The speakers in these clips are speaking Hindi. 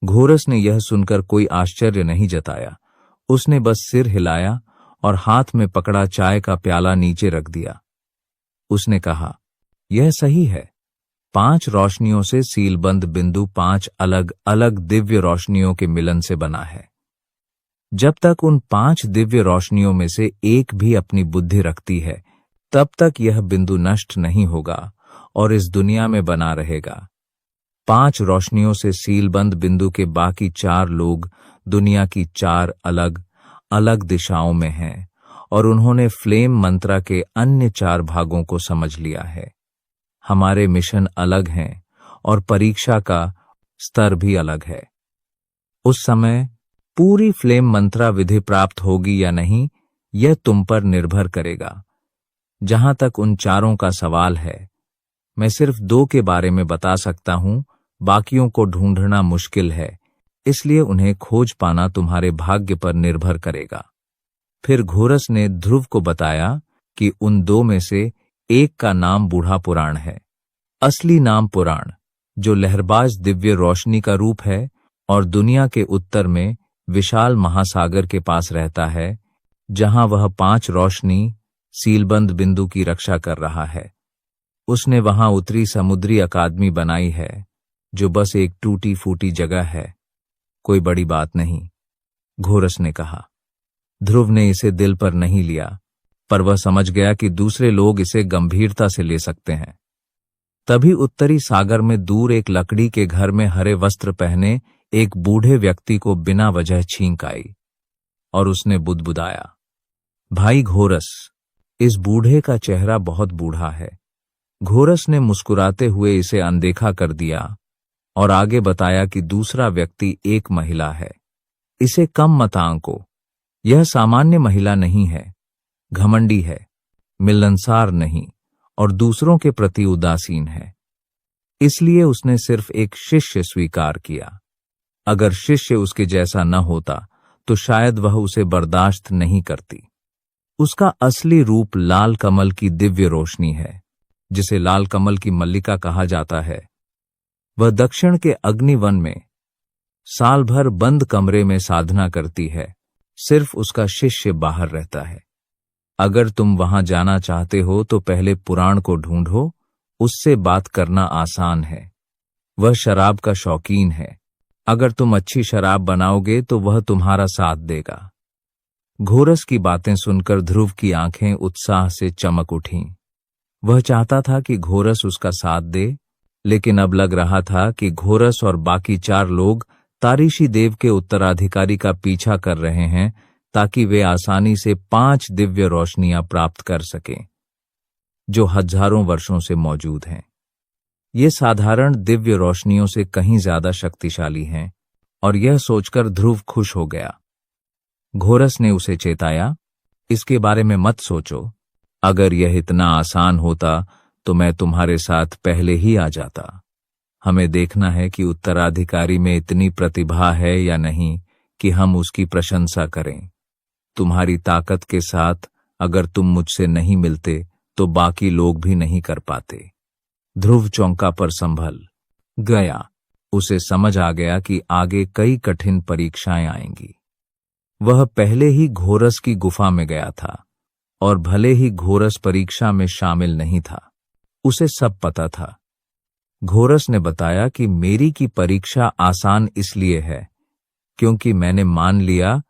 घोरस ने यह सुनकर कोई आश्चर्य नहीं जताया। उसने बस सिर हिलाया और हाथ में पकड़ा चाय का प्याला नीचे रख दिया। उसने कहा, यह सही है। 5 रोशनियों से सीलबंद बिंदु 5 अलग अलग दिव्य रोशनियों के मिलन से बना है। जब तक उन 5 दिव्य रोशनियों में से एक भी अपनी बुद्धि रखती है, तब तक यह बिंदु नष्ट नहीं होगा और इस दुनिया में बना रहेगा। 5 रोशनियों से सीलबंद बिंदु के बाकी 4 लोग दुनिया की 4 अलग अलग दिशाओं में हैं और उन्होंने फ्लेम मंत्रा के अन्य 4 भागों को समझ लिया है। हमारे मिशन अलग हैं और परीक्षा का स्तर भी अलग है। उस समय पूरी फ्लेम मंत्रा विधि प्राप्त होगी या नहीं, यह तुम पर निर्भर करेगा। जहां तक उन 4 का सवाल है, मैं सिर्फ 2 के बारे में बता सकता हूं, बाकियों को ढूंढना मुश्किल है, इसलिए उन्हें खोज पाना तुम्हारे भाग्य पर निर्भर करेगा। फिर घोरस ने ध्रुव को बताया कि उन 2 में से एक का नाम बूढ़ा पुराण है। असली नाम पुराण, जो लहरबाज दिव्य रोशनी का रूप है और दुनिया के उत्तर में विशाल महासागर के पास रहता है, जहां वह 5 रोशनी सीलबंद बिंदु की रक्षा कर रहा है। उसने वहां उत्तरी समुद्री अकादमी बनाई है, जो बस एक टूटी फूटी जगह है, कोई बड़ी बात नहीं, घोरस ने कहा। ध्रुव ने इसे दिल पर नहीं लिया, पर वह समझ गया कि दूसरे लोग इसे गंभीरता से ले सकते हैं। तभी उत्तरी सागर में दूर एक लकड़ी के घर में हरे वस्त्र पहने एक बूढ़े व्यक्ति को बिना वजह छींक आई और उसने बुदबुदाया, भाई घोरस, इस बूढ़े का चेहरा बहुत बूढ़ा है। घोरस ने मुस्कुराते हुए इसे अनदेखा कर दिया और आगे बताया कि दूसरा व्यक्ति एक महिला है। इसे कम मत आंको, यह सामान्य महिला नहीं है, घमंडी है, मिलनसार नहीं और दूसरों के प्रति उदासीन है। इसलिए उसने सिर्फ एक शिष्य स्वीकार किया। अगर शिष्य उसके जैसा न होता तो शायद वह उसे बर्दाश्त नहीं करती। उसका असली रूप लाल कमल की दिव्य रोशनी है, जिसे लाल कमल की मल्लिका कहा जाता है। वह दक्षिण के अग्निवन में साल भर बंद कमरे में साधना करती है, सिर्फ उसका शिष्य बाहर रहता है। अगर तुम वहां जाना चाहते हो तो पहले पुराण को ढूंढो, उससे बात करना आसान है। वह शराब का शौकीन है, अगर तुम अच्छी शराब बनाओगे तो वह तुम्हारा साथ देगा। घोरस की बातें सुनकर ध्रुव की आंखें उत्साह से चमक उठीं। वह चाहता था कि घोरस उसका साथ दे, लेकिन अब लग रहा था कि घोरस और बाकी 4 लोग तारीशी देव के उत्तराधिकारी का पीछा कर रहे हैं, ताकि वे आसानी से 5 दिव्य रोशनियां प्राप्त कर सकें, जो हजारों वर्षों से मौजूद हैं। ये साधारण दिव्य रोशनियों से कहीं ज्यादा शक्तिशाली हैं, और यह सोचकर ध्रुव खुश हो गया। घोरस ने उसे चेताया, इसके बारे में मत सोचो, अगर यह इतना आसान होता तो मैं तुम्हारे साथ पहले ही आ जाता। हमें देखना है कि उत्तराधिकारी में इतनी प्रतिभा है या नहीं कि हम उसकी प्रशंसा करें। तुम्हारी ताकत के साथ अगर तुम मुझसे नहीं मिलते तो बाकी लोग भी नहीं कर पाते। ध्रुव चौंका पर संभल गया। उसे समझ आ गया कि आगे कई कठिन परीक्षाएं आएंगी। वह पहले ही घोरस की गुफा में गया था, और भले ही घोरस परीक्षा में शामिल नहीं था, उसे सब पता था। घोरस ने बताया कि मेरी की परीक्षा आसान इसलिए है क्योंकि मैंने मान लिया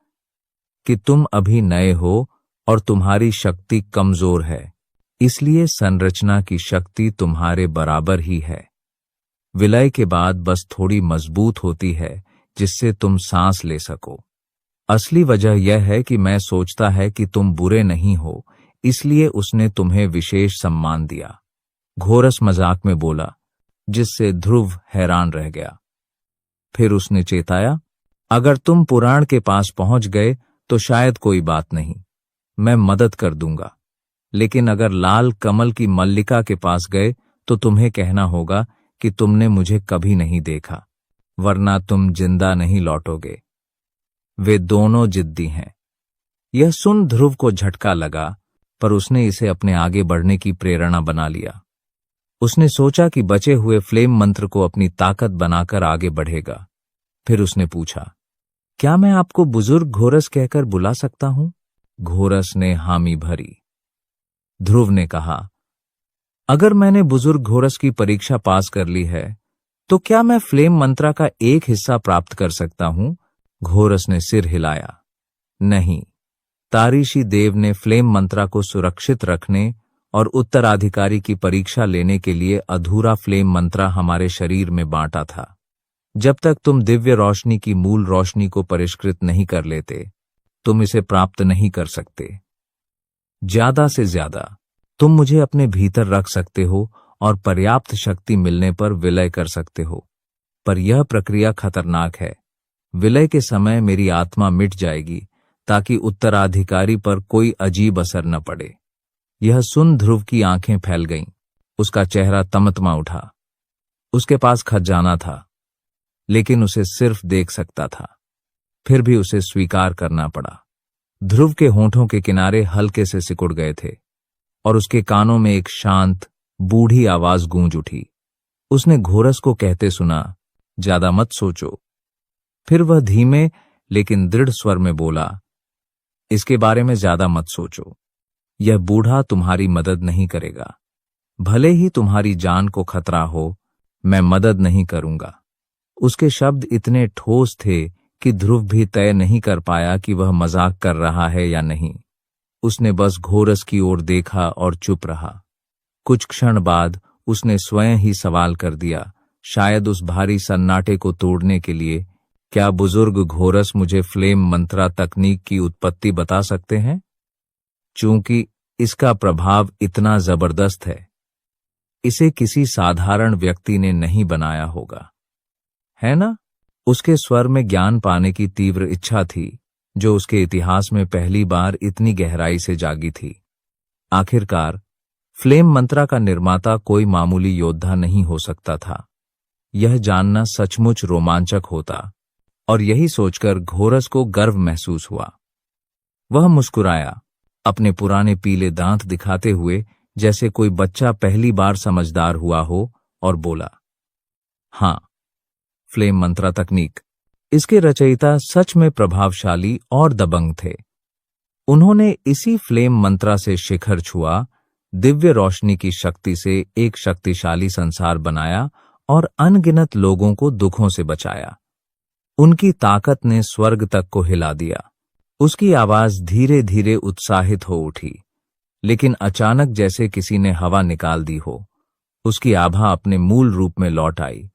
कि तुम अभी नए हो और तुम्हारी शक्ति कमजोर है, इसलिए संरचना की शक्ति तुम्हारे बराबर ही है। विलय के बाद बस थोड़ी मजबूत होती है, जिससे तुम सांस ले सको। असली वजह यह है कि मैं सोचता है कि तुम बुरे नहीं हो, इसलिए उसने तुम्हें विशेष सम्मान दिया। घोरस मजाक में बोला, जिससे ध्रुव हैरान रह गया। फिर उसने चेताया, अगर तुम पुराण के पास पहुंच गए तो शायद कोई बात नहीं, मैं मदद कर दूंगा, लेकिन अगर लाल कमल की मल्लिका के पास गए तो तुम्हें कहना होगा कि तुमने मुझे कभी नहीं देखा, वरना तुम जिंदा नहीं लौटोगे। वे दोनों जिद्दी हैं। यह सुन ध्रुव को झटका लगा, पर उसने इसे अपने आगे बढ़ने की प्रेरणा बना लिया। उसने सोचा कि बचे हुए फ्लेम मंत्र को अपनी ताकत बनाकर आगे बढ़ेगा। फिर उसने पूछा, क्या मैं आपको बुजुर्ग घोरस कहकर बुला सकता हूं? घोरस ने हामी भरी। ध्रुव ने कहा, अगर मैंने बुजुर्ग घोरस की परीक्षा पास कर ली है तो क्या मैं फ्लेम मंत्रा का एक हिस्सा प्राप्त कर सकता हूं? घोरस ने सिर हिलाया। नहीं, तारीशी देव ने फ्लेम मंत्रा को सुरक्षित रखने और उत्तराधिकारी की परीक्षा लेने के लिए अधूरा फ्लेम मंत्रा हमारे शरीर में बांटा था। जब तक तुम दिव्य रोशनी की मूल रोशनी को परिष्कृत नहीं कर लेते, तुम इसे प्राप्त नहीं कर सकते। ज्यादा से ज्यादा तुम मुझे अपने भीतर रख सकते हो और पर्याप्त शक्ति मिलने पर विलय कर सकते हो, पर यह प्रक्रिया खतरनाक है। विलय के समय मेरी आत्मा मिट जाएगी ताकि उत्तराधिकारी पर कोई अजीब असर न पड़े। यह सुन ध्रुव की आंखें फैल गईं, उसका चेहरा तमतमा उठा। उसके पास खजाना था, लेकिन उसे सिर्फ देख सकता था। फिर भी उसे स्वीकार करना पड़ा। ध्रुव के होंठों के किनारे हल्के से सिकुड़ गए थे और उसके कानों में एक शांत, बूढ़ी आवाज गूंज उठी। उसने घोरस को कहते सुना, ज्यादा मत सोचो। फिर वह धीमे लेकिन दृढ़ स्वर में बोला, इसके बारे में ज्यादा मत सोचो। यह बूढ़ा तुम्हारी मदद नहीं करेगा। भले ही तुम्हारी जान को खतरा हो, मैं मदद नहीं करूंगा। उसके शब्द इतने ठोस थे कि ध्रुव भी तय नहीं कर पाया कि वह मजाक कर रहा है या नहीं। उसने बस घोरस की ओर देखा और चुप रहा। कुछ क्षण बाद उसने स्वयं ही सवाल कर दिया, शायद उस भारी सन्नाटे को तोड़ने के लिए, क्या बुजुर्ग घोरस मुझे फ्लेम मंत्रा तकनीक की उत्पत्ति बता सकते हैं? चूंकि इसका प्रभाव इतना जबरदस्त है, इसे किसी साधारण व्यक्ति ने नहीं बनाया होगा, है ना? उसके स्वर में ज्ञान पाने की तीव्र इच्छा थी, जो उसके इतिहास में पहली बार इतनी गहराई से जागी थी। आखिरकार फ्लेम मंत्रा का निर्माता कोई मामूली योद्धा नहीं हो सकता था। यह जानना सचमुच रोमांचक होता, और यही सोचकर घोरस को गर्व महसूस हुआ। वह मुस्कुराया, अपने पुराने पीले दांत दिखाते हुए, जैसे कोई बच्चा पहली बार समझदार हुआ हो, और बोला, हाँ, फ्लेम मंत्रा तकनीक। इसके रचयिता सच में प्रभावशाली और दबंग थे। उन्होंने इसी फ्लेम मंत्रा से शिखर छुआ, दिव्य रोशनी की शक्ति से एक शक्तिशाली संसार बनाया और अनगिनत लोगों को दुखों से बचाया। उनकी ताकत ने स्वर्ग तक को हिला दिया। उसकी आवाज धीरे धीरे उत्साहित हो उठी, लेकिन अचानक जैसे किसी ने हवा निकाल दी हो, उसकी आभा अपने मूल रूप में लौट आई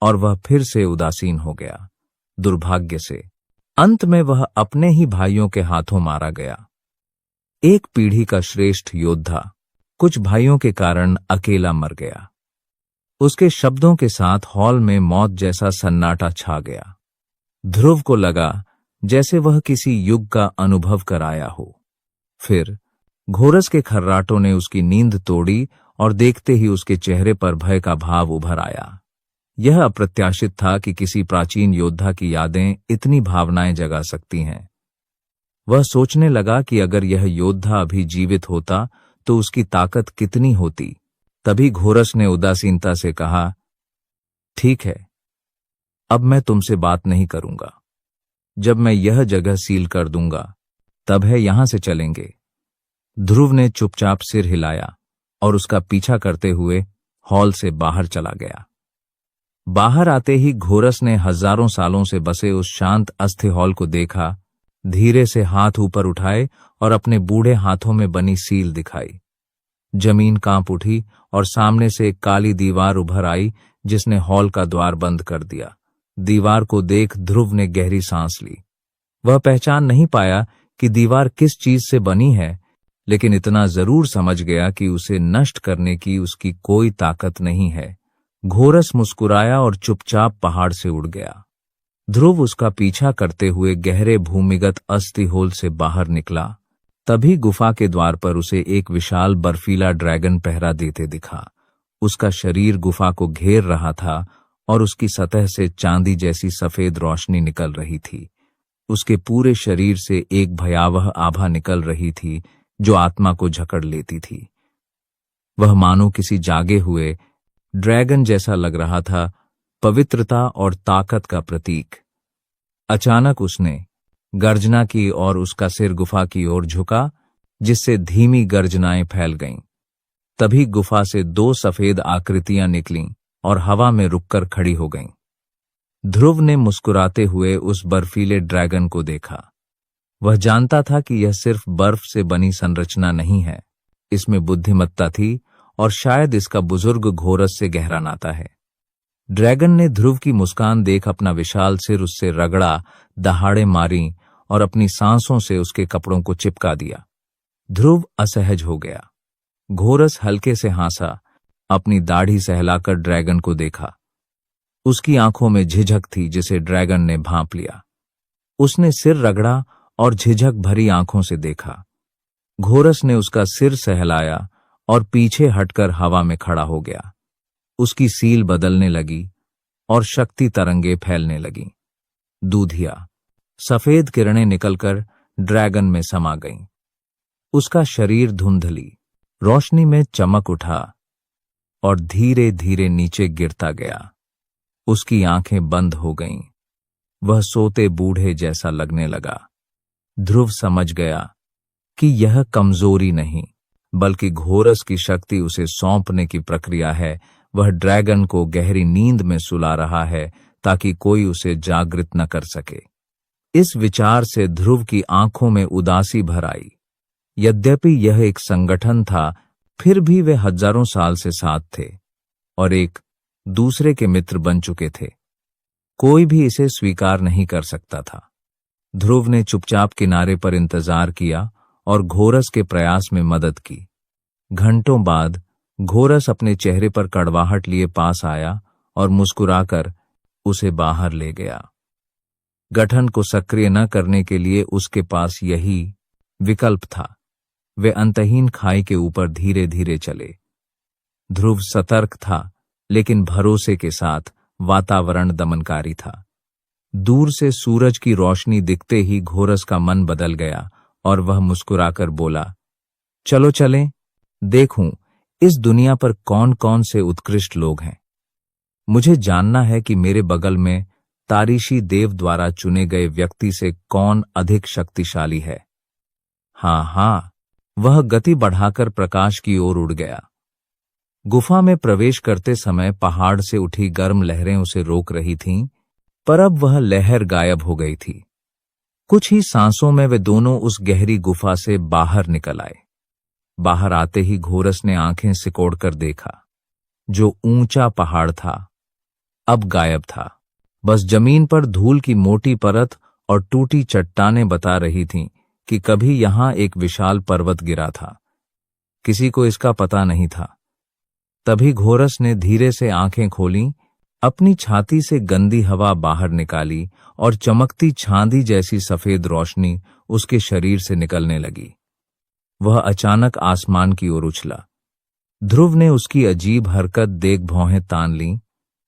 और वह फिर से उदासीन हो गया। दुर्भाग्य से अंत में वह अपने ही भाइयों के हाथों मारा गया। एक पीढ़ी का श्रेष्ठ योद्धा कुछ भाइयों के कारण अकेला मर गया। उसके शब्दों के साथ हॉल में मौत जैसा सन्नाटा छा गया। ध्रुव को लगा जैसे वह किसी युग का अनुभव कर आया हो। फिर घोरस के खर्राटों ने उसकी नींद तोड़ी और देखते ही उसके चेहरे पर भय का भाव उभर आया। यह अप्रत्याशित था कि किसी प्राचीन योद्धा की यादें इतनी भावनाएं जगा सकती हैं। वह सोचने लगा कि अगर यह योद्धा अभी जीवित होता तो उसकी ताकत कितनी होती। तभी घोरस ने उदासीनता से कहा, ठीक है, अब मैं तुमसे बात नहीं करूंगा। जब मैं यह जगह सील कर दूंगा, तब है यहां से चलेंगे। ध्रुव ने चुपचाप सिर हिलाया और उसका पीछा करते हुए हॉल से बाहर चला गया। बाहर आते ही घोरस ने हजारों सालों से बसे उस शांत अस्थि हॉल को देखा, धीरे से हाथ ऊपर उठाए और अपने बूढ़े हाथों में बनी सील दिखाई। जमीन कांप उठी और सामने से एक काली दीवार उभर आई जिसने हॉल का द्वार बंद कर दिया। दीवार को देख ध्रुव ने गहरी सांस ली। वह पहचान नहीं पाया कि दीवार किस चीज से बनी है, लेकिन इतना जरूर समझ गया कि उसे नष्ट करने की उसकी कोई ताकत नहीं है। घोरस मुस्कुराया और चुपचाप पहाड़ से उड़ गया। ध्रुव उसका पीछा करते हुए गहरे भूमिगत अस्थि होल से बाहर निकला। तभी गुफा के द्वार पर उसे एक विशाल बर्फीला ड्रैगन पहरा देते दिखा। उसका शरीर गुफा को घेर रहा था और उसकी सतह से चांदी जैसी सफेद रोशनी निकल रही थी। उसके पूरे शरीर से एक भयावह आभा निकल रही थी जो आत्मा को जकड़ लेती थी। वह मानो किसी जागे हुए ड्रैगन जैसा लग रहा था, पवित्रता और ताकत का प्रतीक। अचानक उसने गर्जना की और उसका सिर गुफा की ओर झुका, जिससे धीमी गर्जनाएं फैल गईं। तभी गुफा से दो सफेद आकृतियां निकलीं और हवा में रुककर खड़ी हो गईं। ध्रुव ने मुस्कुराते हुए उस बर्फीले ड्रैगन को देखा। वह जानता था कि यह सिर्फ बर्फ से बनी संरचना नहीं है, इसमें बुद्धिमत्ता थी और शायद इसका बुजुर्ग घोरस से गहरा नाता है। ड्रैगन ने ध्रुव की मुस्कान देख अपना विशाल सिर उससे रगड़ा, दहाड़े मारी और अपनी सांसों से उसके कपड़ों को चिपका दिया। ध्रुव असहज हो गया। घोरस हल्के से हंसा, अपनी दाढ़ी सहलाकर ड्रैगन को देखा। उसकी आंखों में झिझक थी, जिसे ड्रैगन ने भांप लिया। उसने सिर रगड़ा और झिझक भरी आंखों से देखा। घोरस ने उसका सिर सहलाया और पीछे हटकर हवा में खड़ा हो गया। उसकी सील बदलने लगी और शक्ति तरंगे फैलने लगीं। दूधिया सफेद किरणें निकलकर ड्रैगन में समा गईं। उसका शरीर धुंधली रोशनी में चमक उठा और धीरे धीरे नीचे गिरता गया। उसकी आंखें बंद हो गईं। वह सोते बूढ़े जैसा लगने लगा। ध्रुव समझ गया कि यह कमजोरी नहीं, बल्कि घोरस की शक्ति उसे सौंपने की प्रक्रिया है। वह ड्रैगन को गहरी नींद में सुला रहा है ताकि कोई उसे जागृत न कर सके। इस विचार से ध्रुव की आंखों में उदासी भर आई। यद्यपि यह एक संगठन था, फिर भी वे हजारों साल से साथ थे और एक दूसरे के मित्र बन चुके थे। कोई भी इसे स्वीकार नहीं कर सकता था। ध्रुव ने चुपचाप किनारे पर इंतजार किया और घोरस के प्रयास में मदद की। घंटों बाद घोरस अपने चेहरे पर कड़वाहट लिए पास आया और मुस्कुराकर उसे बाहर ले गया। गठन को सक्रिय न करने के लिए उसके पास यही विकल्प था। वे अंतहीन खाई के ऊपर धीरे धीरे चले। ध्रुव सतर्क था, लेकिन भरोसे के साथ। वातावरण दमनकारी था। दूर से सूरज की रोशनी दिखते ही घोरस का मन बदल गया और वह मुस्कुराकर बोला, चलो चलें, देखूं इस दुनिया पर कौन कौन से उत्कृष्ट लोग हैं। मुझे जानना है कि मेरे बगल में तारीशी देव द्वारा चुने गए व्यक्ति से कौन अधिक शक्तिशाली है। हाँ, वह गति बढ़ाकर प्रकाश की ओर उड़ गया। गुफा में प्रवेश करते समय पहाड़ से उठी गर्म लहरें उसे रोक रही थीं, पर अब वह लहर गायब हो गई थी। कुछ ही सांसों में वे दोनों उस गहरी गुफा से बाहर निकल आए। बाहर आते ही घोरस ने आंखें सिकोड़कर देखा। जो ऊंचा पहाड़ था अब गायब था। बस जमीन पर धूल की मोटी परत और टूटी चट्टानें बता रही थीं कि कभी यहां एक विशाल पर्वत गिरा था। किसी को इसका पता नहीं था। तभी घोरस ने धीरे से आंखें खोलीं, अपनी छाती से गंदी हवा बाहर निकाली और चमकती चांदी जैसी सफेद रोशनी उसके शरीर से निकलने लगी। वह अचानक आसमान की ओर उछला। ध्रुव ने उसकी अजीब हरकत देख भौहें तान लीं।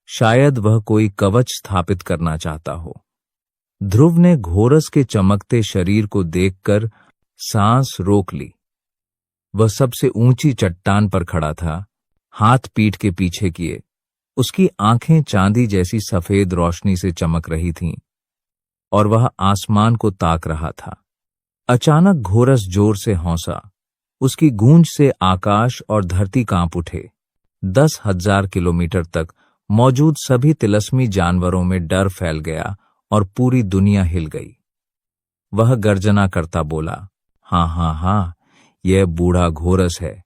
शायद वह कोई कवच स्थापित करना चाहता हो। ध्रुव ने घोरस के चमकते शरीर को देखकर सांस रोक ली। वह सबसे ऊंची चट्टान पर खड़ा था, हाथ पीठ के पीछे किए। उसकी आंखें चांदी जैसी सफेद रोशनी से चमक रही थीं और वह आसमान को ताक रहा था। अचानक घोरस जोर से हौंसा। उसकी गूंज से आकाश और धरती कांप उठे। 10,000 किलोमीटर तक मौजूद सभी तिलस्मी जानवरों में डर फैल गया और पूरी दुनिया हिल गई। वह गर्जना करता बोला, हाँ, यह बूढ़ा घोरस है।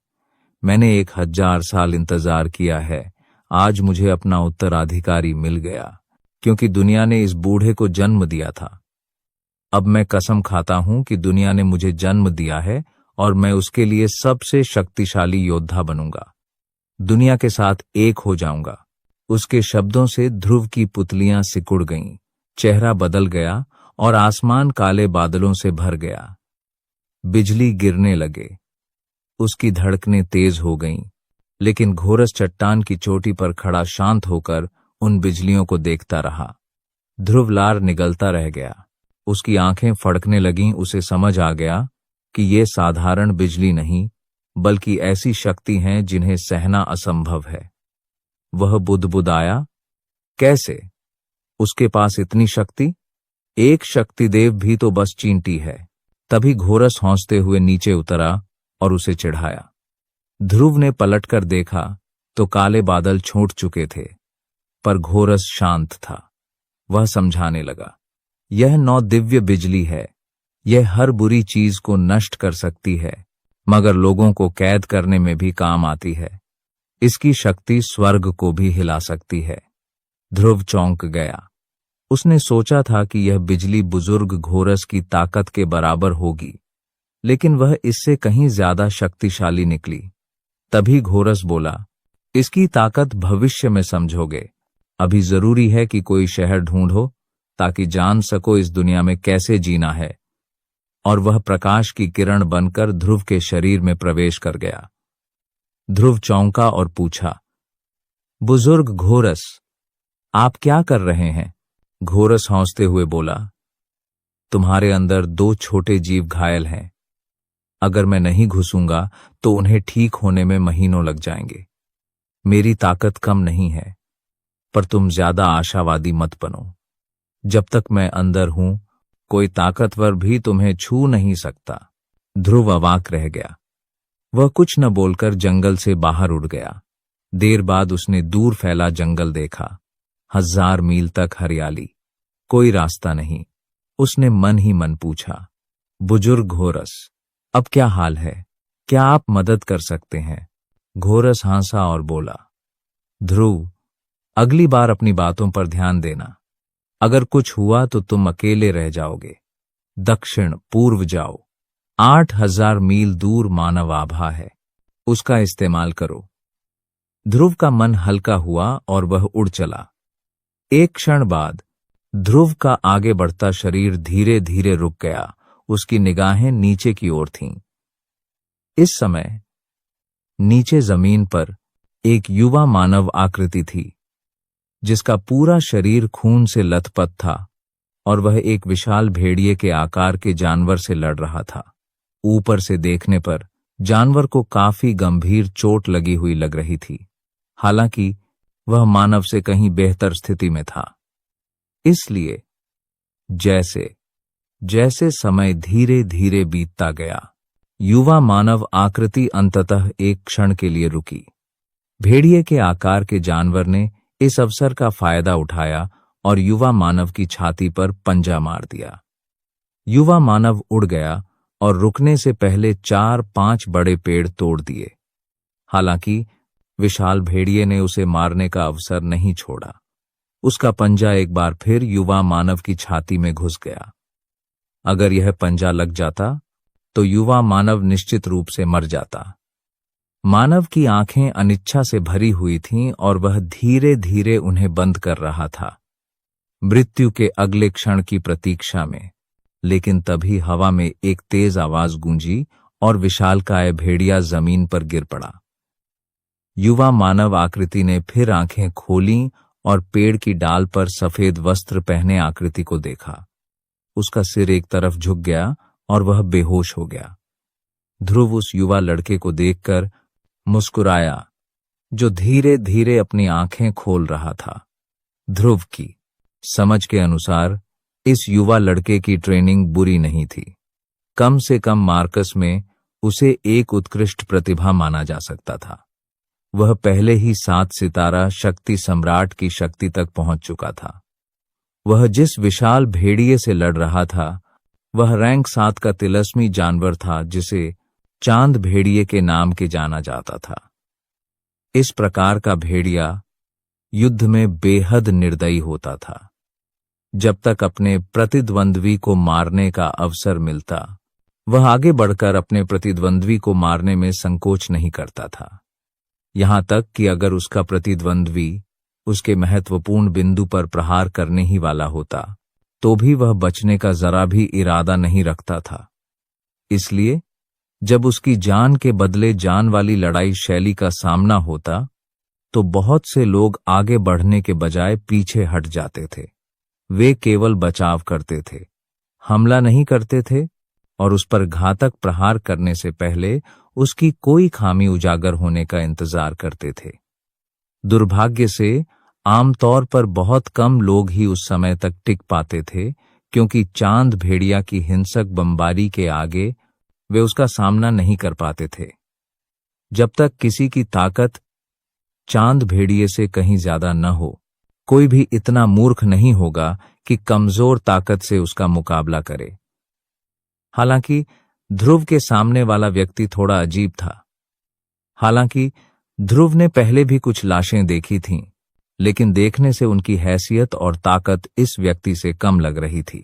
मैंने 1000 साल इंतजार किया है। आज मुझे अपना उत्तराधिकारी मिल गया, क्योंकि दुनिया ने इस बूढ़े को जन्म दिया था। अब मैं कसम खाता हूं कि दुनिया ने मुझे जन्म दिया है और मैं उसके लिए सबसे शक्तिशाली योद्धा बनूंगा। दुनिया के साथ एक हो जाऊंगा। उसके शब्दों से ध्रुव की पुतलियां सिकुड़ गईं, चेहरा बदल गया और आसमान काले बादलों से भर गया। बिजली गिरने लगे। उसकी धड़कनें तेज हो गईं, लेकिन घोरस चट्टान की चोटी पर खड़ा शांत होकर उन बिजलियों को देखता रहा। ध्रुव लार निगलता रह गया। उसकी आंखें फड़कने लगीं। उसे समझ आ गया कि ये साधारण बिजली नहीं, बल्कि ऐसी शक्ति हैं जिन्हें सहना असंभव है। वह बुदबुदाया, कैसे? उसके पास इतनी शक्ति? एक शक्तिदेव भी तो बस चींटी है। तभी घोरस हौंसते हुए नीचे उतरा और उसे चिढ़ाया। ध्रुव ने पलटकर देखा तो काले बादल छूट चुके थे, पर घोरस शांत था। वह समझाने लगा, यह 9 दिव्य बिजली है। यह हर बुरी चीज को नष्ट कर सकती है, मगर लोगों को कैद करने में भी काम आती है। इसकी शक्ति स्वर्ग को भी हिला सकती है। ध्रुव चौंक गया। उसने सोचा था कि यह बिजली बुजुर्ग घोरस की ताकत के बराबर होगी, लेकिन वह इससे कहीं ज्यादा शक्तिशाली निकली। तभी घोरस बोला, इसकी ताकत भविष्य में समझोगे। अभी जरूरी है कि कोई शहर ढूंढो ताकि जान सको इस दुनिया में कैसे जीना है। और वह प्रकाश की किरण बनकर ध्रुव के शरीर में प्रवेश कर गया। ध्रुव चौंका और पूछा, बुजुर्ग घोरस, आप क्या कर रहे हैं? घोरस हौंसते हुए बोला, तुम्हारे अंदर 2 छोटे जीव घायल हैं। अगर मैं नहीं घुसूंगा तो उन्हें ठीक होने में महीनों लग जाएंगे। मेरी ताकत कम नहीं है, पर तुम ज्यादा आशावादी मत बनो। जब तक मैं अंदर हूं, कोई ताकतवर भी तुम्हें छू नहीं सकता। ध्रुव अवाक रह गया। वह कुछ न बोलकर जंगल से बाहर उड़ गया। देर बाद उसने दूर फैला जंगल देखा। 1000 मील तक हरियाली, कोई रास्ता नहीं। उसने मन ही मन पूछा, बुजुर्ग घोरस, अब क्या हाल है? क्या आप मदद कर सकते हैं? घोरस हंसा और बोला, ध्रुव, अगली बार अपनी बातों पर ध्यान देना। अगर कुछ हुआ तो तुम अकेले रह जाओगे। दक्षिण पूर्व जाओ। 8000 मील दूर मानव आभा है, उसका इस्तेमाल करो। ध्रुव का मन हल्का हुआ और वह उड़ चला। एक क्षण बाद ध्रुव का आगे बढ़ता शरीर धीरे धीरे रुक गया। उसकी निगाहें नीचे की ओर थीं। इस समय नीचे जमीन पर एक युवा मानव आकृति थी, जिसका पूरा शरीर खून से लथपथ था और वह एक विशाल भेड़िए के आकार के जानवर से लड़ रहा था। ऊपर से देखने पर जानवर को काफी गंभीर चोट लगी हुई लग रही थी, हालांकि वह मानव से कहीं बेहतर स्थिति में था। इसलिए जैसे जैसे समय धीरे धीरे बीतता गया, युवा मानव आकृति अंततः एक क्षण के लिए रुकी। भेड़िए के आकार के जानवर ने इस अवसर का फायदा उठाया और युवा मानव की छाती पर पंजा मार दिया। युवा मानव उड़ गया और रुकने से पहले 4-5 बड़े पेड़ तोड़ दिए। हालांकि विशाल भेड़िए ने उसे मारने का अवसर नहीं छोड़ा। उसका पंजा एक बार फिर युवा मानव की छाती में घुस गया। अगर यह पंजा लग जाता तो युवा मानव निश्चित रूप से मर जाता। मानव की आंखें अनिच्छा से भरी हुई थीं और वह धीरे धीरे उन्हें बंद कर रहा था, मृत्यु के अगले क्षण की प्रतीक्षा में। लेकिन तभी हवा में एक तेज आवाज गूंजी और विशालकाय भेड़िया जमीन पर गिर पड़ा। युवा मानव आकृति ने फिर आंखें खोलीं और पेड़ की डाल पर सफेद वस्त्र पहने आकृति को देखा। उसका सिर एक तरफ झुक गया और वह बेहोश हो गया। ध्रुव उस युवा लड़के को देखकर मुस्कुराया, जो धीरे धीरे अपनी आंखें खोल रहा था। ध्रुव की समझ के अनुसार इस युवा लड़के की ट्रेनिंग बुरी नहीं थी। कम से कम मार्कस में उसे एक उत्कृष्ट प्रतिभा माना जा सकता था। वह पहले ही 7 सितारा शक्ति सम्राट की शक्ति तक पहुंच चुका था। वह जिस विशाल भेड़िए से लड़ रहा था, वह रैंक 7 का तिलस्मी जानवर था, जिसे चांद भेड़िए के नाम के जाना जाता था। इस प्रकार का भेड़िया युद्ध में बेहद निर्दयी होता था। जब तक अपने प्रतिद्वंद्वी को मारने का अवसर मिलता, वह आगे बढ़कर अपने प्रतिद्वंद्वी को मारने में संकोच नहीं करता था। यहां तक कि अगर उसका प्रतिद्वंद्वी उसके महत्वपूर्ण बिंदु पर प्रहार करने ही वाला होता, तो भी वह बचने का जरा भी इरादा नहीं रखता था। इसलिए जब उसकी जान के बदले जान वाली लड़ाई शैली का सामना होता, तो बहुत से लोग आगे बढ़ने के बजाय पीछे हट जाते थे। वे केवल बचाव करते थे, हमला नहीं करते थे और उस पर घातक प्रहार करने से पहले उसकी कोई खामी उजागर होने का इंतजार करते थे। दुर्भाग्य से आमतौर पर बहुत कम लोग ही उस समय तक टिक पाते थे क्योंकि चांद भेड़िया की हिंसक बमबारी के आगे वे उसका सामना नहीं कर पाते थे। जब तक किसी की ताकत चांद भेड़िए से कहीं ज्यादा न हो, कोई भी इतना मूर्ख नहीं होगा कि कमजोर ताकत से उसका मुकाबला करे। हालांकि ध्रुव के सामने वाला व्यक्ति थोड़ा अजीब था। हालांकि ध्रुव ने पहले भी कुछ लाशें देखी थीं, लेकिन देखने से उनकी हैसियत और ताकत इस व्यक्ति से कम लग रही थी।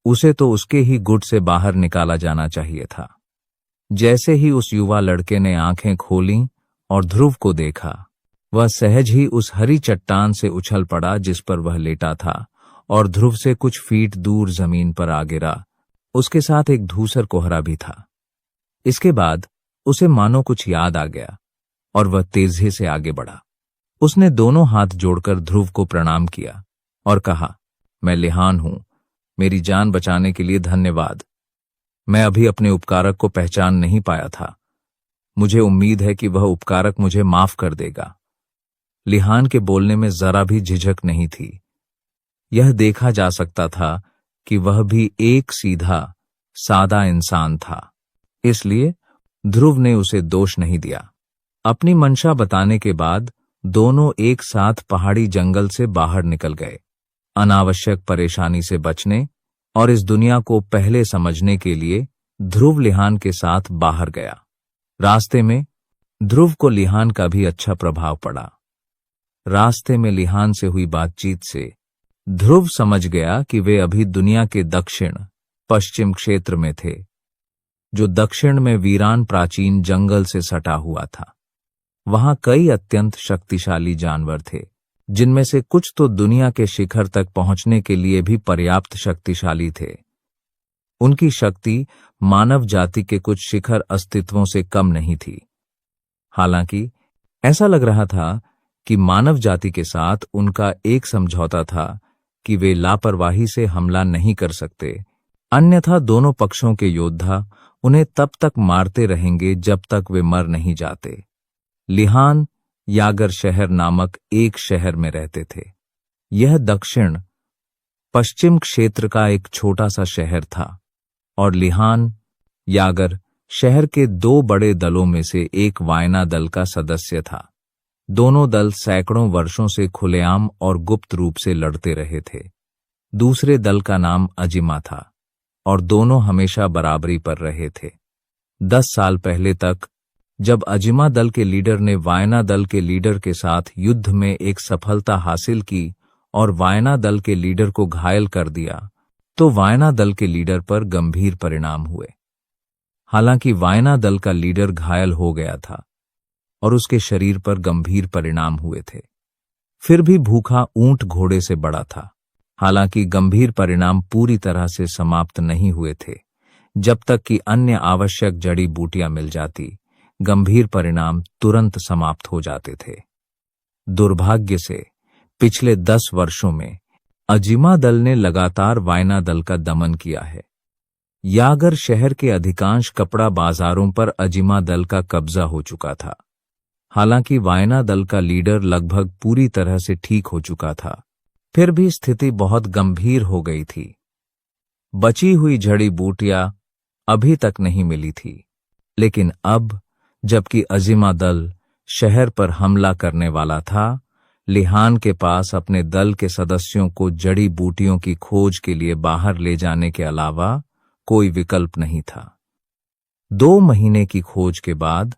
उसे तो उसके ही गुट से बाहर निकाला जाना चाहिए था। जैसे ही उस युवा लड़के ने आंखें खोलीं और ध्रुव को देखा, वह सहज ही उस हरी चट्टान से उछल पड़ा जिस पर वह लेटा था और ध्रुव से कुछ फीट दूर जमीन पर आ गिरा। उसके साथ एक धूसर कोहरा भी था। इसके बाद उसे मानो कुछ याद आ गया और वह तेजी से आगे बढ़ा। उसने दोनों हाथ जोड़कर ध्रुव को प्रणाम किया और कहा, मैं लिहान हूं, मेरी जान बचाने के लिए धन्यवाद। मैं अभी अपने उपकारक को पहचान नहीं पाया था। मुझे उम्मीद है कि वह उपकारक मुझे माफ कर देगा। लिहान के बोलने में जरा भी झिझक नहीं थी। यह देखा जा सकता था कि वह भी एक सीधा सादा इंसान था, इसलिए ध्रुव ने उसे दोष नहीं दिया। अपनी मंशा बताने के बाद दोनों एक साथ पहाड़ी जंगल से बाहर निकल गए, अनावश्यक परेशानी से बचने और इस दुनिया को पहले समझने के लिए। ध्रुव लिहान के साथ बाहर गया। रास्ते में ध्रुव को लिहान का भी अच्छा प्रभाव पड़ा। रास्ते में लिहान से हुई बातचीत से ध्रुव समझ गया कि वे अभी दुनिया के दक्षिण पश्चिम क्षेत्र में थे, जो दक्षिण में वीरान प्राचीन जंगल से सटा हुआ था। वहां कई अत्यंत शक्तिशाली जानवर थे, जिनमें से कुछ तो दुनिया के शिखर तक पहुंचने के लिए भी पर्याप्त शक्तिशाली थे। उनकी शक्ति मानव जाति के कुछ शिखर अस्तित्वों से कम नहीं थी। हालांकि ऐसा लग रहा था कि मानव जाति के साथ उनका एक समझौता था कि वे लापरवाही से हमला नहीं कर सकते, अन्यथा दोनों पक्षों के योद्धा उन्हें तब तक मारते रहेंगे जब तक वे मर नहीं जाते। लिहान यागर शहर नामक एक शहर में रहते थे। यह दक्षिण पश्चिम क्षेत्र का एक छोटा सा शहर था और लिहान यागर शहर के दो बड़े दलों में से एक वायना दल का सदस्य था। दोनों दल सैकड़ों वर्षों से खुलेआम और गुप्त रूप से लड़ते रहे थे। दूसरे दल का नाम अजिमा था और दोनों हमेशा बराबरी पर रहे थे। 10 साल पहले तक, जब अजिमा दल के लीडर ने वायना दल के लीडर के साथ युद्ध में एक सफलता हासिल की और वायना दल के लीडर को घायल कर दिया, तो वायना दल के लीडर पर गंभीर परिणाम हुए। हालांकि वायना दल का लीडर घायल हो गया था और उसके शरीर पर गंभीर परिणाम हुए थे, फिर भी भूखा ऊंट घोड़े से बड़ा था। हालांकि गंभीर परिणाम पूरी तरह से समाप्त नहीं हुए थे। जब तक कि अन्य आवश्यक जड़ी बूटियां मिल जाती, गंभीर परिणाम तुरंत समाप्त हो जाते थे। दुर्भाग्य से पिछले 10 वर्षों में अजिमा दल ने लगातार वायना दल का दमन किया है। यागर शहर के अधिकांश कपड़ा बाजारों पर अजिमा दल का कब्जा हो चुका था। हालांकि वायना दल का लीडर लगभग पूरी तरह से ठीक हो चुका था, फिर भी स्थिति बहुत गंभीर हो गई थी। बची हुई जड़ी बूटियां अभी तक नहीं मिली थी, लेकिन अब जबकि अजिमा दल शहर पर हमला करने वाला था, लिहान के पास अपने दल के सदस्यों को जड़ी बूटियों की खोज के लिए बाहर ले जाने के अलावा कोई विकल्प नहीं था। 2 महीने की खोज के बाद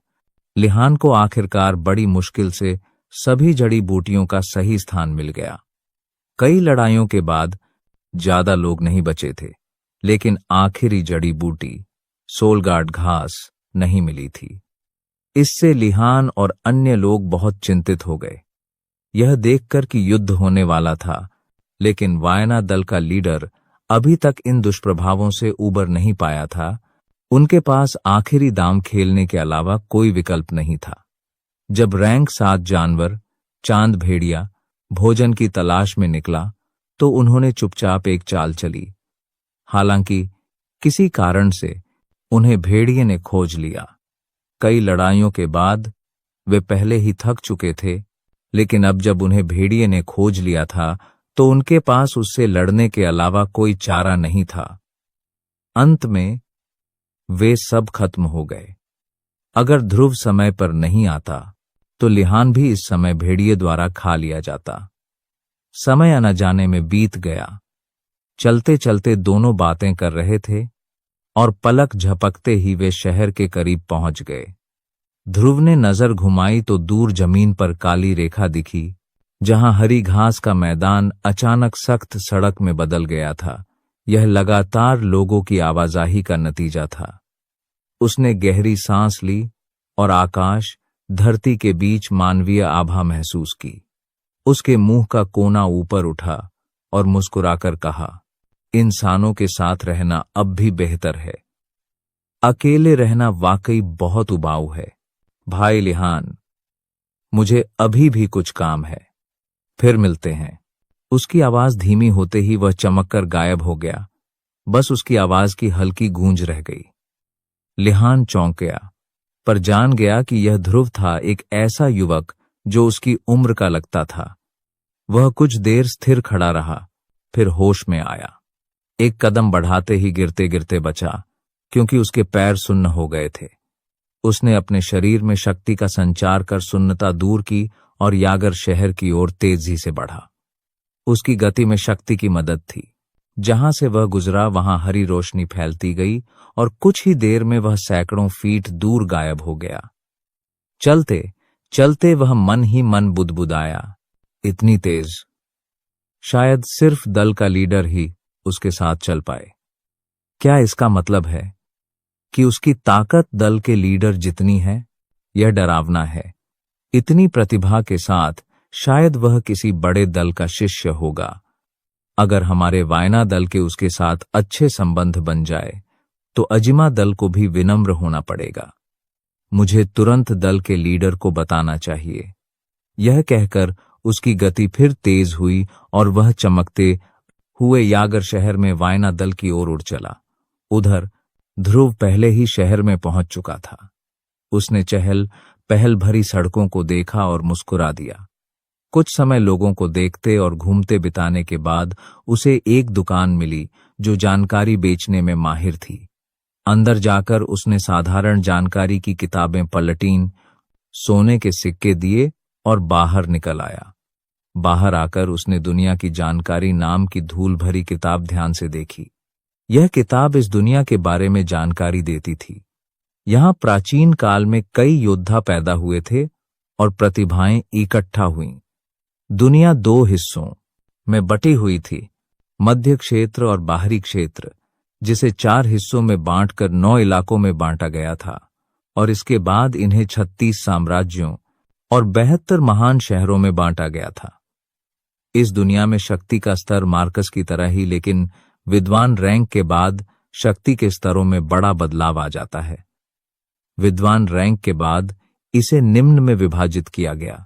लिहान को आखिरकार बड़ी मुश्किल से सभी जड़ी बूटियों का सही स्थान मिल गया। कई लड़ाइयों के बाद ज्यादा लोग नहीं बचे थे, लेकिन आखिरी जड़ी बूटी सोलगार्ड घास नहीं मिली थी। इससे लिहान और अन्य लोग बहुत चिंतित हो गए, यह देखकर कि युद्ध होने वाला था, लेकिन वायना दल का लीडर अभी तक इन दुष्प्रभावों से उबर नहीं पाया था। उनके पास आखिरी दांव खेलने के अलावा कोई विकल्प नहीं था। जब रैंक 7 जानवर चांद भेड़िया भोजन की तलाश में निकला, तो उन्होंने चुपचाप एक चाल चली। हालांकि किसी कारण से उन्हें भेड़िए ने खोज लिया। कई लड़ाइयों के बाद वे पहले ही थक चुके थे, लेकिन अब जब उन्हें भेड़िए ने खोज लिया था, तो उनके पास उससे लड़ने के अलावा कोई चारा नहीं था। अंत में वे सब खत्म हो गए। अगर ध्रुव समय पर नहीं आता तो लिहान भी इस समय भेड़िए द्वारा खा लिया जाता। समय न जाने में बीत गया। चलते चलते दोनों बातें कर रहे थे और पलक झपकते ही वे शहर के करीब पहुंच गए। ध्रुव ने नजर घुमाई तो दूर जमीन पर काली रेखा दिखी, जहां हरी घास का मैदान अचानक सख्त सड़क में बदल गया था। यह लगातार लोगों की आवाजाही का नतीजा था। उसने गहरी सांस ली और आकाश धरती के बीच मानवीय आभा महसूस की। उसके मुंह का कोना ऊपर उठा और मुस्कुराकर कहा, इंसानों के साथ रहना अब भी बेहतर है। अकेले रहना वाकई बहुत उबाऊ है। भाई लिहान, मुझे अभी भी कुछ काम है, फिर मिलते हैं। उसकी आवाज धीमी होते ही वह चमककर गायब हो गया। बस उसकी आवाज की हल्की गूंज रह गई। लिहान चौंक गया, पर जान गया कि यह ध्रुव था, एक ऐसा युवक जो उसकी उम्र का लगता था। वह कुछ देर स्थिर खड़ा रहा, फिर होश में आया। एक कदम बढ़ाते ही गिरते गिरते बचा, क्योंकि उसके पैर सुन्न हो गए थे। उसने अपने शरीर में शक्ति का संचार कर सुन्नता दूर की और यागर शहर की ओर तेजी से बढ़ा। उसकी गति में शक्ति की मदद थी। जहां से वह गुजरा वहां हरी रोशनी फैलती गई और कुछ ही देर में वह सैकड़ों फीट दूर गायब हो गया। चलते चलते वह मन ही मन बुदबुदाया, इतनी तेज, शायद सिर्फ दल का लीडर ही उसके साथ चल पाए। क्या इसका मतलब है कि उसकी ताकत दल के लीडर जितनी है? यह डरावना है। इतनी प्रतिभा के साथ शायद वह किसी बड़े दल का शिष्य होगा। अगर हमारे वायना दल के उसके साथ अच्छे संबंध बन जाए तो अजिमा दल को भी विनम्र होना पड़ेगा। मुझे तुरंत दल के लीडर को बताना चाहिए। यह कहकर उसकी गति फिर तेज हुई और वह चमकते हुए यागर शहर में वायना दल की ओर उड़ चला। उधर ध्रुव पहले ही शहर में पहुंच चुका था। उसने चहल पहल भरी सड़कों को देखा और मुस्कुरा दिया। कुछ समय लोगों को देखते और घूमते बिताने के बाद उसे एक दुकान मिली जो जानकारी बेचने में माहिर थी। अंदर जाकर उसने साधारण जानकारी की किताबें पलटीं, सोने के सिक्के दिए और बाहर निकल आया। बाहर आकर उसने दुनिया की जानकारी नाम की धूल भरी किताब ध्यान से देखी। यह किताब इस दुनिया के बारे में जानकारी देती थी। यहाँ प्राचीन काल में कई योद्धा पैदा हुए थे और प्रतिभाएं इकट्ठा हुईं। दुनिया दो हिस्सों में बटी हुई थी, मध्य क्षेत्र और बाहरी क्षेत्र, जिसे 4 हिस्सों में बांटकर 9 इलाकों में बांटा गया था और इसके बाद इन्हें 36 साम्राज्यों और 72 महान शहरों में बांटा गया था। इस दुनिया में शक्ति का स्तर मार्कस की तरह ही, लेकिन विद्वान रैंक के बाद शक्ति के स्तरों में बड़ा बदलाव आ जाता है। विद्वान रैंक के बाद इसे निम्न में विभाजित किया गया।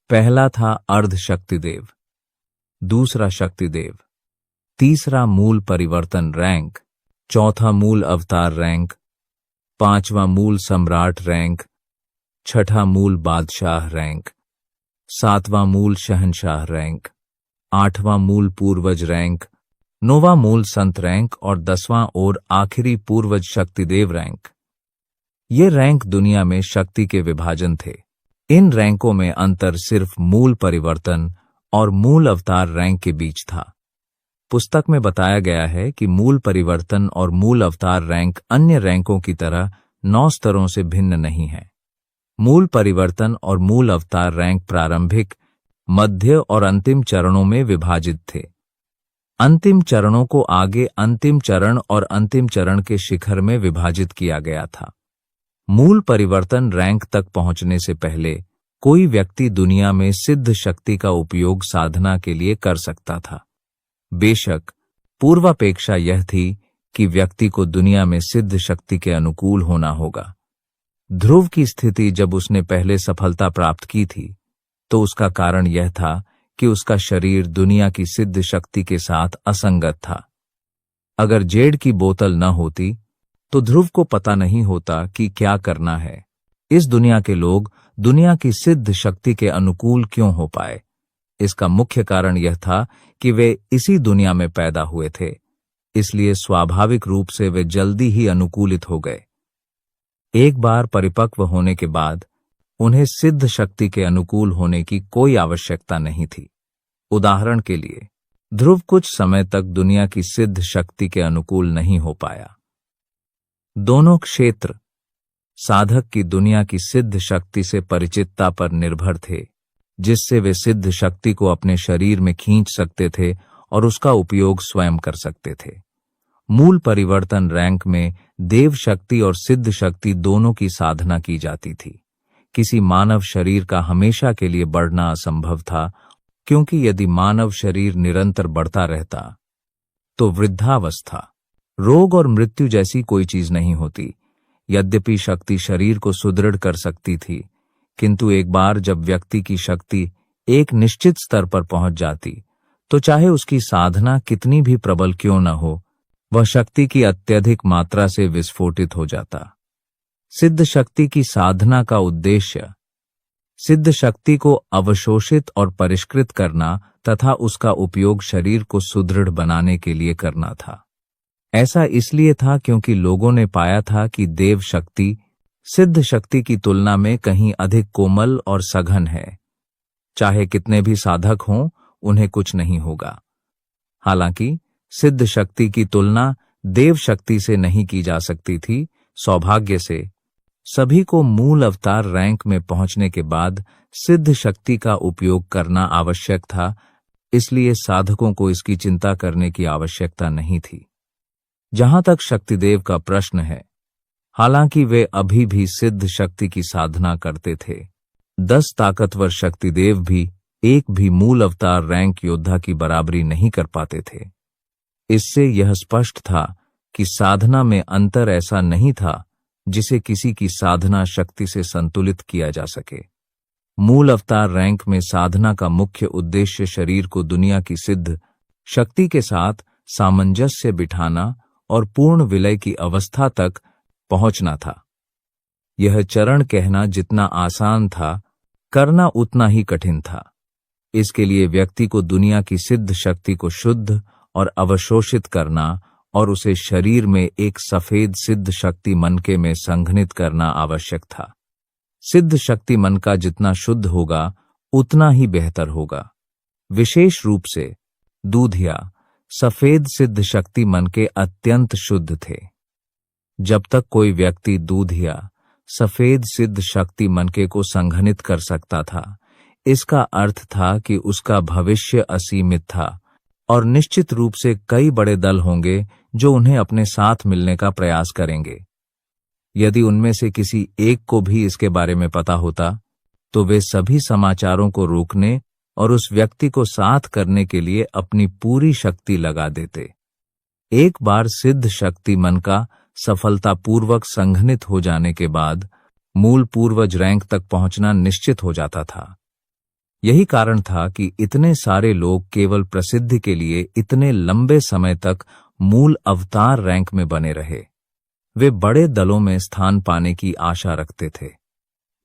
पहला था अर्ध शक्तिदेव, दूसरा शक्तिदेव, तीसरा मूल परिवर्तन रैंक, चौथा मूल अवतार रैंक, पांचवा मूल सम्राट रैंक, छठा मूल बादशाह रैंक, सातवां मूल शहंशाह रैंक, आठवां मूल पूर्वज रैंक, नौवां मूल संत रैंक और 10वां और आखिरी पूर्वज शक्तिदेव रैंक। ये रैंक दुनिया में शक्ति के विभाजन थे। इन रैंकों में अंतर सिर्फ मूल परिवर्तन और मूल अवतार रैंक के बीच था। पुस्तक में बताया गया है कि मूल परिवर्तन और मूल अवतार रैंक अन्य रैंकों की तरह 9 स्तरों से भिन्न नहीं है। मूल परिवर्तन और मूल अवतार रैंक प्रारंभिक, मध्य और अंतिम चरणों में विभाजित थे। अंतिम चरणों को आगे अंतिम चरण और अंतिम चरण के शिखर में विभाजित किया गया था। मूल परिवर्तन रैंक तक पहुंचने से पहले कोई व्यक्ति दुनिया में सिद्ध शक्ति का उपयोग साधना के लिए कर सकता था। बेशक पूर्वापेक्षा यह थी कि व्यक्ति को दुनिया में सिद्ध शक्ति के अनुकूल होना होगा। ध्रुव की स्थिति जब उसने पहले सफलता प्राप्त की थी तो उसका कारण यह था कि उसका शरीर दुनिया की सिद्ध शक्ति के साथ असंगत था। अगर जेड की बोतल न होती तो ध्रुव को पता नहीं होता कि क्या करना है। इस दुनिया के लोग दुनिया की सिद्ध शक्ति के अनुकूल क्यों हो पाए? इसका मुख्य कारण यह था कि वे इसी दुनिया में पैदा हुए थे, इसलिए स्वाभाविक रूप से वे जल्दी ही अनुकूलित हो गए। एक बार परिपक्व होने के बाद उन्हें सिद्ध शक्ति के अनुकूल होने की कोई आवश्यकता नहीं थी। उदाहरण के लिए, ध्रुव कुछ समय तक दुनिया की सिद्ध शक्ति के अनुकूल नहीं हो पाया। दोनों क्षेत्र साधक की दुनिया की सिद्ध शक्ति से परिचितता पर निर्भर थे, जिससे वे सिद्ध शक्ति को अपने शरीर में खींच सकते थे और उसका उपयोग स्वयं कर सकते थे। मूल परिवर्तन रैंक में देव शक्ति और सिद्ध शक्ति दोनों की साधना की जाती थी। किसी मानव शरीर का हमेशा के लिए बढ़ना असंभव था, क्योंकि यदि मानव शरीर निरंतर बढ़ता रहता तो वृद्धावस्था, रोग और मृत्यु जैसी कोई चीज नहीं होती। यद्यपि शक्ति शरीर को सुदृढ़ कर सकती थी, किंतु एक बार जब व्यक्ति की शक्ति एक निश्चित स्तर पर पहुंच जाती तो चाहे उसकी साधना कितनी भी प्रबल क्यों न हो, वह शक्ति की अत्यधिक मात्रा से विस्फोटित हो जाता। सिद्ध शक्ति की साधना का उद्देश्य सिद्ध शक्ति को अवशोषित और परिष्कृत करना तथा उसका उपयोग शरीर को सुदृढ़ बनाने के लिए करना था। ऐसा इसलिए था क्योंकि लोगों ने पाया था कि देव शक्ति सिद्ध शक्ति की तुलना में कहीं अधिक कोमल और सघन है। चाहे कितने भी साधक हों, उन्हें कुछ नहीं होगा। हालांकि सिद्ध शक्ति की तुलना देव शक्ति से नहीं की जा सकती थी। सौभाग्य से सभी को मूल अवतार रैंक में पहुंचने के बाद सिद्ध शक्ति का उपयोग करना आवश्यक था, इसलिए साधकों को इसकी चिंता करने की आवश्यकता नहीं थी। जहां तक शक्तिदेव का प्रश्न है, हालांकि वे अभी भी सिद्ध शक्ति की साधना करते थे, 10 ताकतवर शक्तिदेव भी एक भी मूल अवतार रैंक योद्धा की बराबरी नहीं कर पाते थे। इससे यह स्पष्ट था कि साधना में अंतर ऐसा नहीं था जिसे किसी की साधना शक्ति से संतुलित किया जा सके। मूल अवतार रैंक में साधना का मुख्य उद्देश्य शरीर को दुनिया की सिद्ध शक्ति के साथ सामंजस्य बिठाना और पूर्ण विलय की अवस्था तक पहुंचना था। यह चरण कहना जितना आसान था, करना उतना ही कठिन था। इसके लिए व्यक्ति को दुनिया की सिद्ध शक्ति को शुद्ध और अवशोषित करना और उसे शरीर में एक सफेद सिद्ध शक्ति मनके में संघनित करना आवश्यक था। सिद्ध शक्ति मन का जितना शुद्ध होगा, उतना ही बेहतर होगा। विशेष रूप से दूधिया सफेद सिद्ध शक्ति मन के अत्यंत शुद्ध थे। जब तक कोई व्यक्ति दूधिया सफेद सिद्ध शक्ति मनके को संघनित कर सकता था, इसका अर्थ था कि उसका भविष्य असीमित था और निश्चित रूप से कई बड़े दल होंगे जो उन्हें अपने साथ मिलने का प्रयास करेंगे। यदि उनमें से किसी एक को भी इसके बारे में पता होता, तो वे सभी समाचारों को रोकने और उस व्यक्ति को साथ करने के लिए अपनी पूरी शक्ति लगा देते। एक बार सिद्ध शक्ति मन का सफलतापूर्वक संघनित हो जाने के बाद मूल पूर्वज रैंक तक पहुंचना निश्चित हो जाता था। यही कारण था कि इतने सारे लोग केवल प्रसिद्धि के लिए इतने लंबे समय तक मूल अवतार रैंक में बने रहे। वे बड़े दलों में स्थान पाने की आशा रखते थे।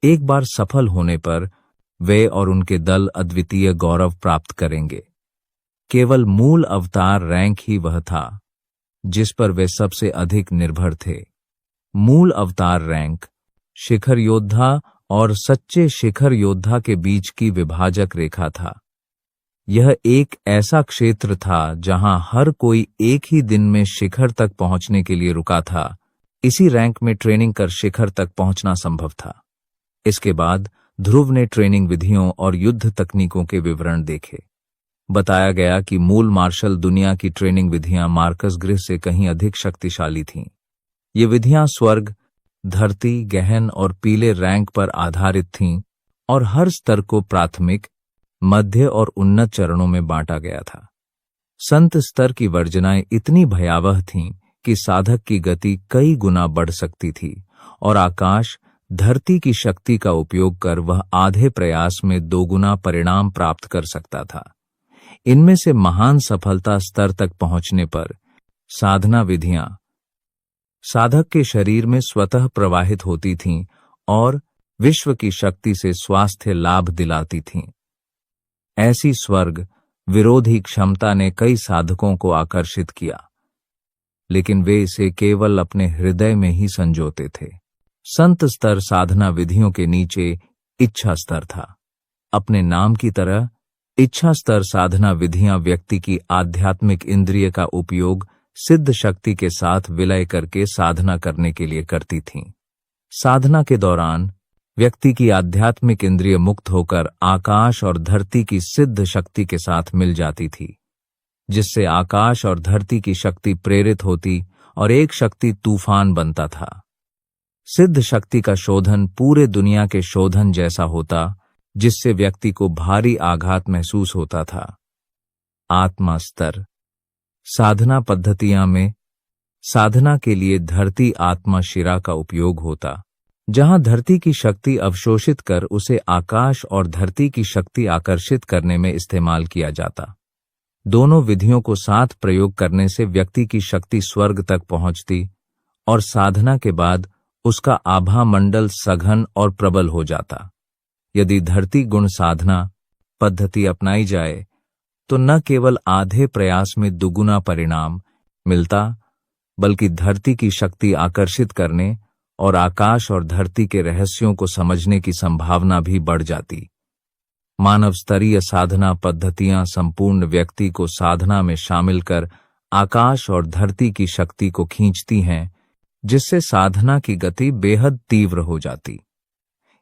एक बार सफल होने पर वे और उनके दल अद्वितीय गौरव प्राप्त करेंगे। केवल मूल अवतार रैंक ही वह था जिस पर वे सबसे अधिक निर्भर थे। मूल अवतार रैंक शिखर योद्धा और सच्चे शिखर योद्धा के बीच की विभाजक रेखा था। यह एक ऐसा क्षेत्र था जहां हर कोई एक ही दिन में शिखर तक पहुंचने के लिए रुका था। इसी रैंक में ट्रेनिंग कर शिखर तक पहुंचना संभव था। इसके बाद ध्रुव ने ट्रेनिंग विधियों और युद्ध तकनीकों के विवरण देखे। बताया गया कि मूल मार्शल दुनिया की ट्रेनिंग विधियां मार्कस गृह से कहीं अधिक शक्तिशाली थीं। ये विधियां स्वर्ग, धरती, गहन और पीले रैंक पर आधारित थीं और हर स्तर को प्राथमिक, मध्य और उन्नत चरणों में बांटा गया था। संत स्तर की वर्जनाएं इतनी भयावह थीं कि साधक की गति कई गुना बढ़ सकती थी और आकाश, धरती की शक्ति का उपयोग कर वह आधे प्रयास में 2 गुना परिणाम प्राप्त कर सकता था। इनमें से महान सफलता स्तर तक पहुंचने पर साधना विधियां साधक के शरीर में स्वतः प्रवाहित होती थीं और विश्व की शक्ति से स्वास्थ्य लाभ दिलाती थीं। ऐसी स्वर्ग विरोधी क्षमता ने कई साधकों को आकर्षित किया, लेकिन वे इसे केवल अपने हृदय में ही संजोते थे। संत स्तर साधना विधियों के नीचे इच्छा स्तर था। अपने नाम की तरह इच्छा स्तर साधना विधियां व्यक्ति की आध्यात्मिक इंद्रिय का उपयोग सिद्ध शक्ति के साथ विलय करके साधना करने के लिए करती थीं। साधना के दौरान व्यक्ति की आध्यात्मिक इंद्रिय मुक्त होकर आकाश और धरती की सिद्ध शक्ति के साथ मिल जाती थी, जिससे आकाश और धरती की शक्ति प्रेरित होती और एक शक्ति तूफान बनता था। सिद्ध शक्ति का शोधन पूरे दुनिया के शोधन जैसा होता, जिससे व्यक्ति को भारी आघात महसूस होता था। आत्मा स्तर साधना पद्धतियां में साधना के लिए धरती आत्मा शिरा का उपयोग होता, जहां धरती की शक्ति अवशोषित कर उसे आकाश और धरती की शक्ति आकर्षित करने में इस्तेमाल किया जाता। दोनों विधियों को साथ प्रयोग करने से व्यक्ति की शक्ति स्वर्ग तक पहुंचती और साधना के बाद उसका आभा मंडल सघन और प्रबल हो जाता। यदि धरती गुण साधना पद्धति अपनाई जाए तो न केवल आधे प्रयास में दुगुना परिणाम मिलता, बल्कि धरती की शक्ति आकर्षित करने और आकाश और धरती के रहस्यों को समझने की संभावना भी बढ़ जाती। मानव स्तरीय साधना पद्धतियां संपूर्ण व्यक्ति को साधना में शामिल कर आकाश और धरती की शक्ति को खींचती हैं, जिससे साधना की गति बेहद तीव्र हो जाती।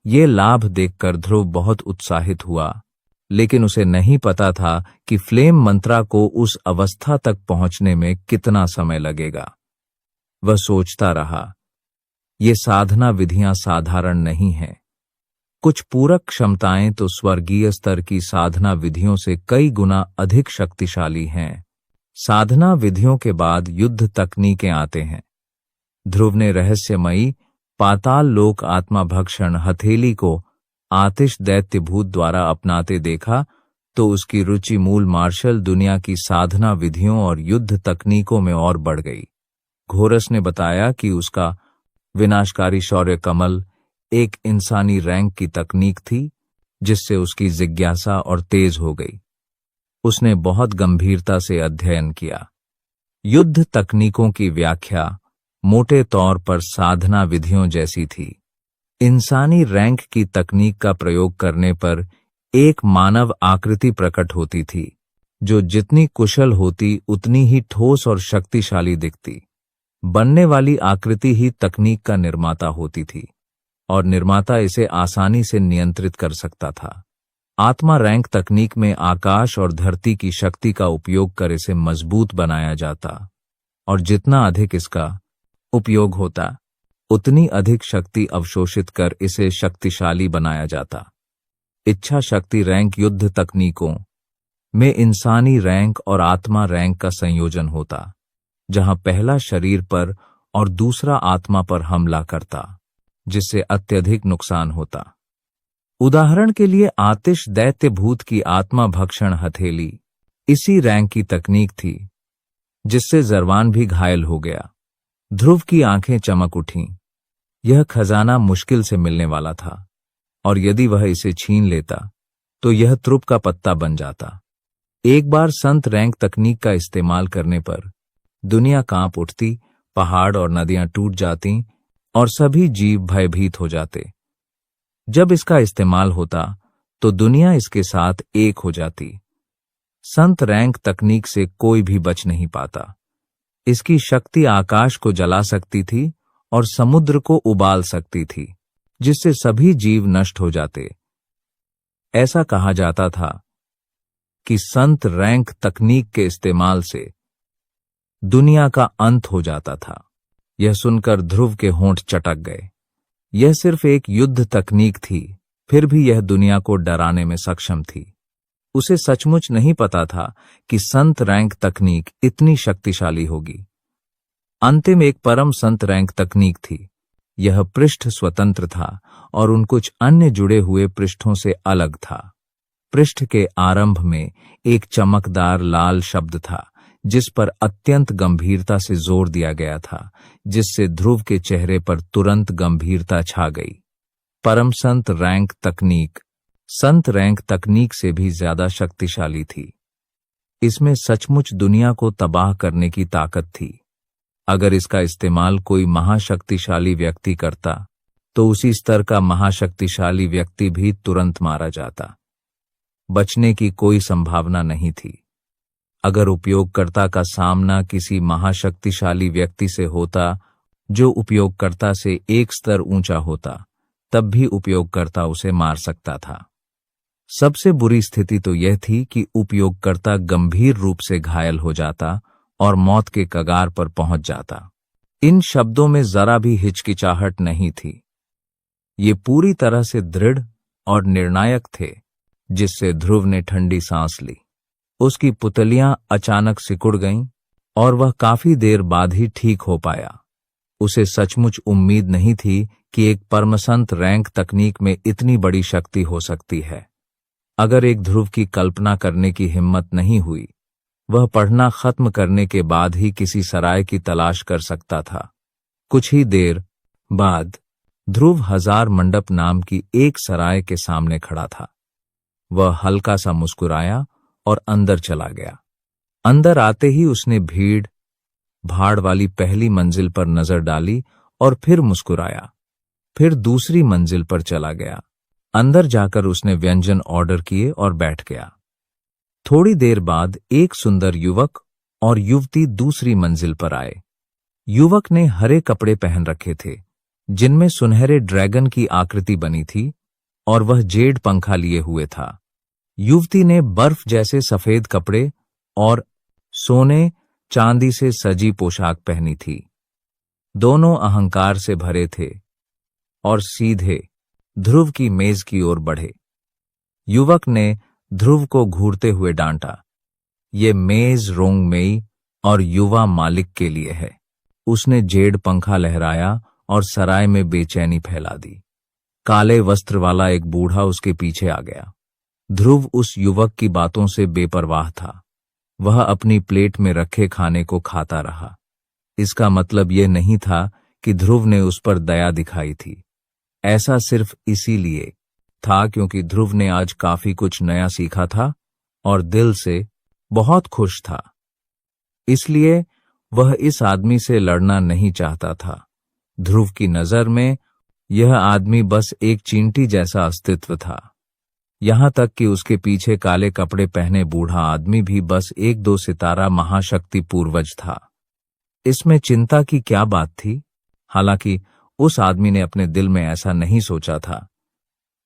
ये लाभ देखकर ध्रुव बहुत उत्साहित हुआ, लेकिन उसे नहीं पता था कि फ्लेम मंत्रा को उस अवस्था तक पहुंचने में कितना समय लगेगा। वह सोचता रहा, ये साधना विधियां साधारण नहीं हैं। कुछ पूरक क्षमताएं तो स्वर्गीय स्तर की साधना विधियों से कई गुना अधिक शक्तिशाली हैं। साधना विधियों के बाद युद्ध तकनीकें आते हैं। ध्रुव ने रहस्यमयी पाताल लोक आत्मा भक्षण हथेली को आतिश दैत्यभूत द्वारा अपनाते देखा तो उसकी रुचि मूल मार्शल दुनिया की साधना विधियों और युद्ध तकनीकों में और बढ़ गई। घोरस ने बताया कि उसका विनाशकारी शौर्य कमल एक इंसानी रैंक की तकनीक थी, जिससे उसकी जिज्ञासा और तेज हो गई। उसने बहुत गंभीरता से अध्ययन किया। युद्ध तकनीकों की व्याख्या मोटे तौर पर साधना विधियों जैसी थी। इंसानी रैंक की तकनीक का प्रयोग करने पर एक मानव आकृति प्रकट होती थी, जो जितनी कुशल होती उतनी ही ठोस और शक्तिशाली दिखती। बनने वाली आकृति ही तकनीक का निर्माता होती थी और निर्माता इसे आसानी से नियंत्रित कर सकता था। आत्मा रैंक तकनीक में आकाश और धरती की शक्ति का उपयोग कर इसे मजबूत बनाया जाता और जितना अधिक इसका उपयोग होता, उतनी अधिक शक्ति अवशोषित कर इसे शक्तिशाली बनाया जाता। इच्छा शक्ति रैंक युद्ध तकनीकों में इंसानी रैंक और आत्मा रैंक का संयोजन होता, जहां पहला शरीर पर और दूसरा आत्मा पर हमला करता, जिससे अत्यधिक नुकसान होता। उदाहरण के लिए आतिश दैत्यभूत की आत्मा भक्षण हथेली इसी रैंक की तकनीक थी, जिससे जरवान भी घायल हो गया। ध्रुव की आंखें चमक उठीं। यह खजाना मुश्किल से मिलने वाला था और यदि वह इसे छीन लेता तो यह त्रुप का पत्ता बन जाता। एक बार संत रैंक तकनीक का इस्तेमाल करने पर दुनिया कांप उठती, पहाड़ और नदियां टूट जाती और सभी जीव भयभीत हो जाते। जब इसका इस्तेमाल होता तो दुनिया इसके साथ एक हो जाती। संत रैंक तकनीक से कोई भी बच नहीं पाता। इसकी शक्ति आकाश को जला सकती थी और समुद्र को उबाल सकती थी, जिससे सभी जीव नष्ट हो जाते। ऐसा कहा जाता था कि संत रैंक तकनीक के इस्तेमाल से दुनिया का अंत हो जाता था। यह सुनकर ध्रुव के होंठ चटक गए। यह सिर्फ एक युद्ध तकनीक थी, फिर भी यह दुनिया को डराने में सक्षम थी। उसे सचमुच नहीं पता था कि संत रैंक तकनीक इतनी शक्तिशाली होगी। अंतिम एक परम संत रैंक तकनीक थी। यह पृष्ठ स्वतंत्र था और उन कुछ अन्य जुड़े हुए पृष्ठों से अलग था। पृष्ठ के आरंभ में एक चमकदार लाल शब्द था, जिस पर अत्यंत गंभीरता से जोर दिया गया था, जिससे ध्रुव के चेहरे पर तुरंत गंभीरता छा गई। परम संत रैंक तकनीक संत रैंक तकनीक से भी ज्यादा शक्तिशाली थी। इसमें सचमुच दुनिया को तबाह करने की ताकत थी। अगर इसका इस्तेमाल कोई महाशक्तिशाली व्यक्ति करता तो उसी स्तर का महाशक्तिशाली व्यक्ति भी तुरंत मारा जाता। बचने की कोई संभावना नहीं थी। अगर उपयोगकर्ता का सामना किसी महाशक्तिशाली व्यक्ति से होता जो उपयोगकर्ता से एक स्तर ऊंचा होता, तब भी उपयोगकर्ता उसे मार सकता था। सबसे बुरी स्थिति तो यह थी कि उपयोगकर्ता गंभीर रूप से घायल हो जाता और मौत के कगार पर पहुंच जाता। इन शब्दों में जरा भी हिचकिचाहट नहीं थी। ये पूरी तरह से दृढ़ और निर्णायक थे, जिससे ध्रुव ने ठंडी सांस ली। उसकी पुतलियां अचानक सिकुड़ गईं और वह काफी देर बाद ही ठीक हो पाया। उसे सचमुच उम्मीद नहीं थी कि एक परमसंत रैंक तकनीक में इतनी बड़ी शक्ति हो सकती है। अगर एक ध्रुव की कल्पना करने की हिम्मत नहीं हुई, वह पढ़ना खत्म करने के बाद ही किसी सराय की तलाश कर सकता था। कुछ ही देर बाद ध्रुव हजार मंडप नाम की एक सराय के सामने खड़ा था। वह हल्का सा मुस्कुराया और अंदर चला गया। अंदर आते ही उसने भीड़ भाड़ वाली पहली मंजिल पर नजर डाली और फिर मुस्कुराया। फिर दूसरी मंजिल पर चला गया। अंदर जाकर उसने व्यंजन ऑर्डर किए और बैठ गया। थोड़ी देर बाद एक सुंदर युवक और युवती दूसरी मंजिल पर आए। युवक ने हरे कपड़े पहन रखे थे, जिनमें सुनहरे ड्रैगन की आकृति बनी थी, और वह जेड पंखा लिए हुए था। युवती ने बर्फ जैसे सफेद कपड़े और सोने चांदी से सजी पोशाक पहनी थी। दोनों अहंकार से भरे थे और सीधे ध्रुव की मेज की ओर बढ़े। युवक ने ध्रुव को घूरते हुए डांटा, "ये मेज रोंगमेई और युवा मालिक के लिए है।" उसने जेड पंखा लहराया और सराय में बेचैनी फैला दी। काले वस्त्र वाला एक बूढ़ा उसके पीछे आ गया। ध्रुव उस युवक की बातों से बेपरवाह था। वह अपनी प्लेट में रखे खाने को खाता रहा। इसका मतलब यह नहीं था कि ध्रुव ने उस पर दया दिखाई थी। ऐसा सिर्फ इसीलिए था क्योंकि ध्रुव ने आज काफी कुछ नया सीखा था और दिल से बहुत खुश था। इसलिए वह इस आदमी से लड़ना नहीं चाहता था। ध्रुव की नजर में यह आदमी बस एक चींटी जैसा अस्तित्व था। यहां तक कि उसके पीछे काले कपड़े पहने बूढ़ा आदमी भी बस एक दो सितारा महाशक्ति पूर्वज था। इसमें चिंता की क्या बात थी? हालांकि उस आदमी ने अपने दिल में ऐसा नहीं सोचा था।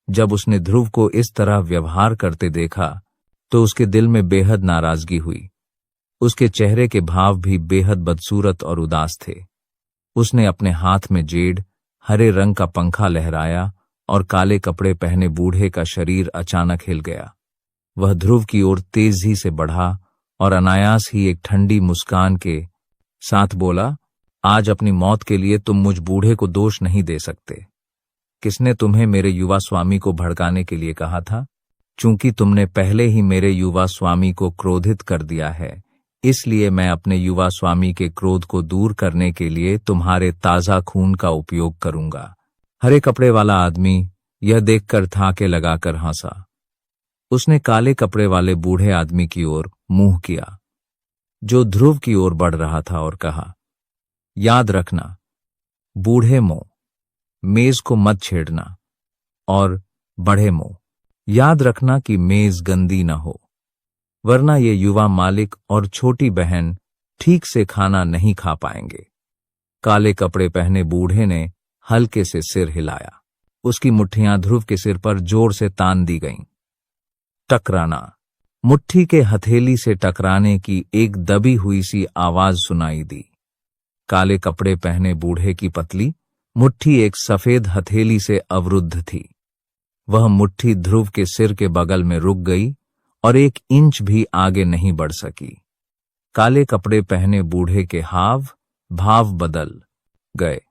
जब उसने ध्रुव को इस तरह व्यवहार करते देखा तो उसके दिल में बेहद नाराजगी हुई। उसके चेहरे के भाव भी बेहद बदसूरत और उदास थे। उसने अपने हाथ में जेड हरे रंग का पंखा लहराया और काले कपड़े पहने बूढ़े का शरीर अचानक हिल गया। वह ध्रुव की ओर तेजी से बढ़ा और अनायास ही एक ठंडी मुस्कान के साथ बोला, "आज अपनी मौत के लिए तुम मुझ बूढ़े को दोष नहीं दे सकते। किसने तुम्हें मेरे युवा स्वामी को भड़काने के लिए कहा था? चूंकि तुमने पहले ही मेरे युवा स्वामी को क्रोधित कर दिया है, इसलिए मैं अपने युवा स्वामी के क्रोध को दूर करने के लिए तुम्हारे ताजा खून का उपयोग करूंगा। हरे कपड़े वाला आदमी यह देखकर थाके लगाकर हंसा। उसने काले कपड़े वाले बूढ़े आदमी की ओर मुंह किया, जो ध्रुव की ओर बढ़ रहा था, और कहा, "याद रखना, बूढ़े मुंह, मेज को मत छेड़ना, और बड़े मुंह, याद रखना कि मेज गंदी न हो, वरना ये युवा मालिक और छोटी बहन ठीक से खाना नहीं खा पाएंगे।" काले कपड़े पहने बूढ़े ने हल्के से सिर हिलाया। उसकी मुट्ठियां ध्रुव के सिर पर जोर से तान दी गईं। टकराना। मुट्ठी के हथेली से टकराने की एक दबी हुई सी आवाज सुनाई दी। काले कपड़े पहने बूढ़े की पतली मुट्ठी एक सफेद हथेली से अवरुद्ध थी। वह मुट्ठी ध्रुव के सिर के बगल में रुक गई और 1 इंच भी आगे नहीं बढ़ सकी। काले कपड़े पहने बूढ़े के हाव भाव बदल गए।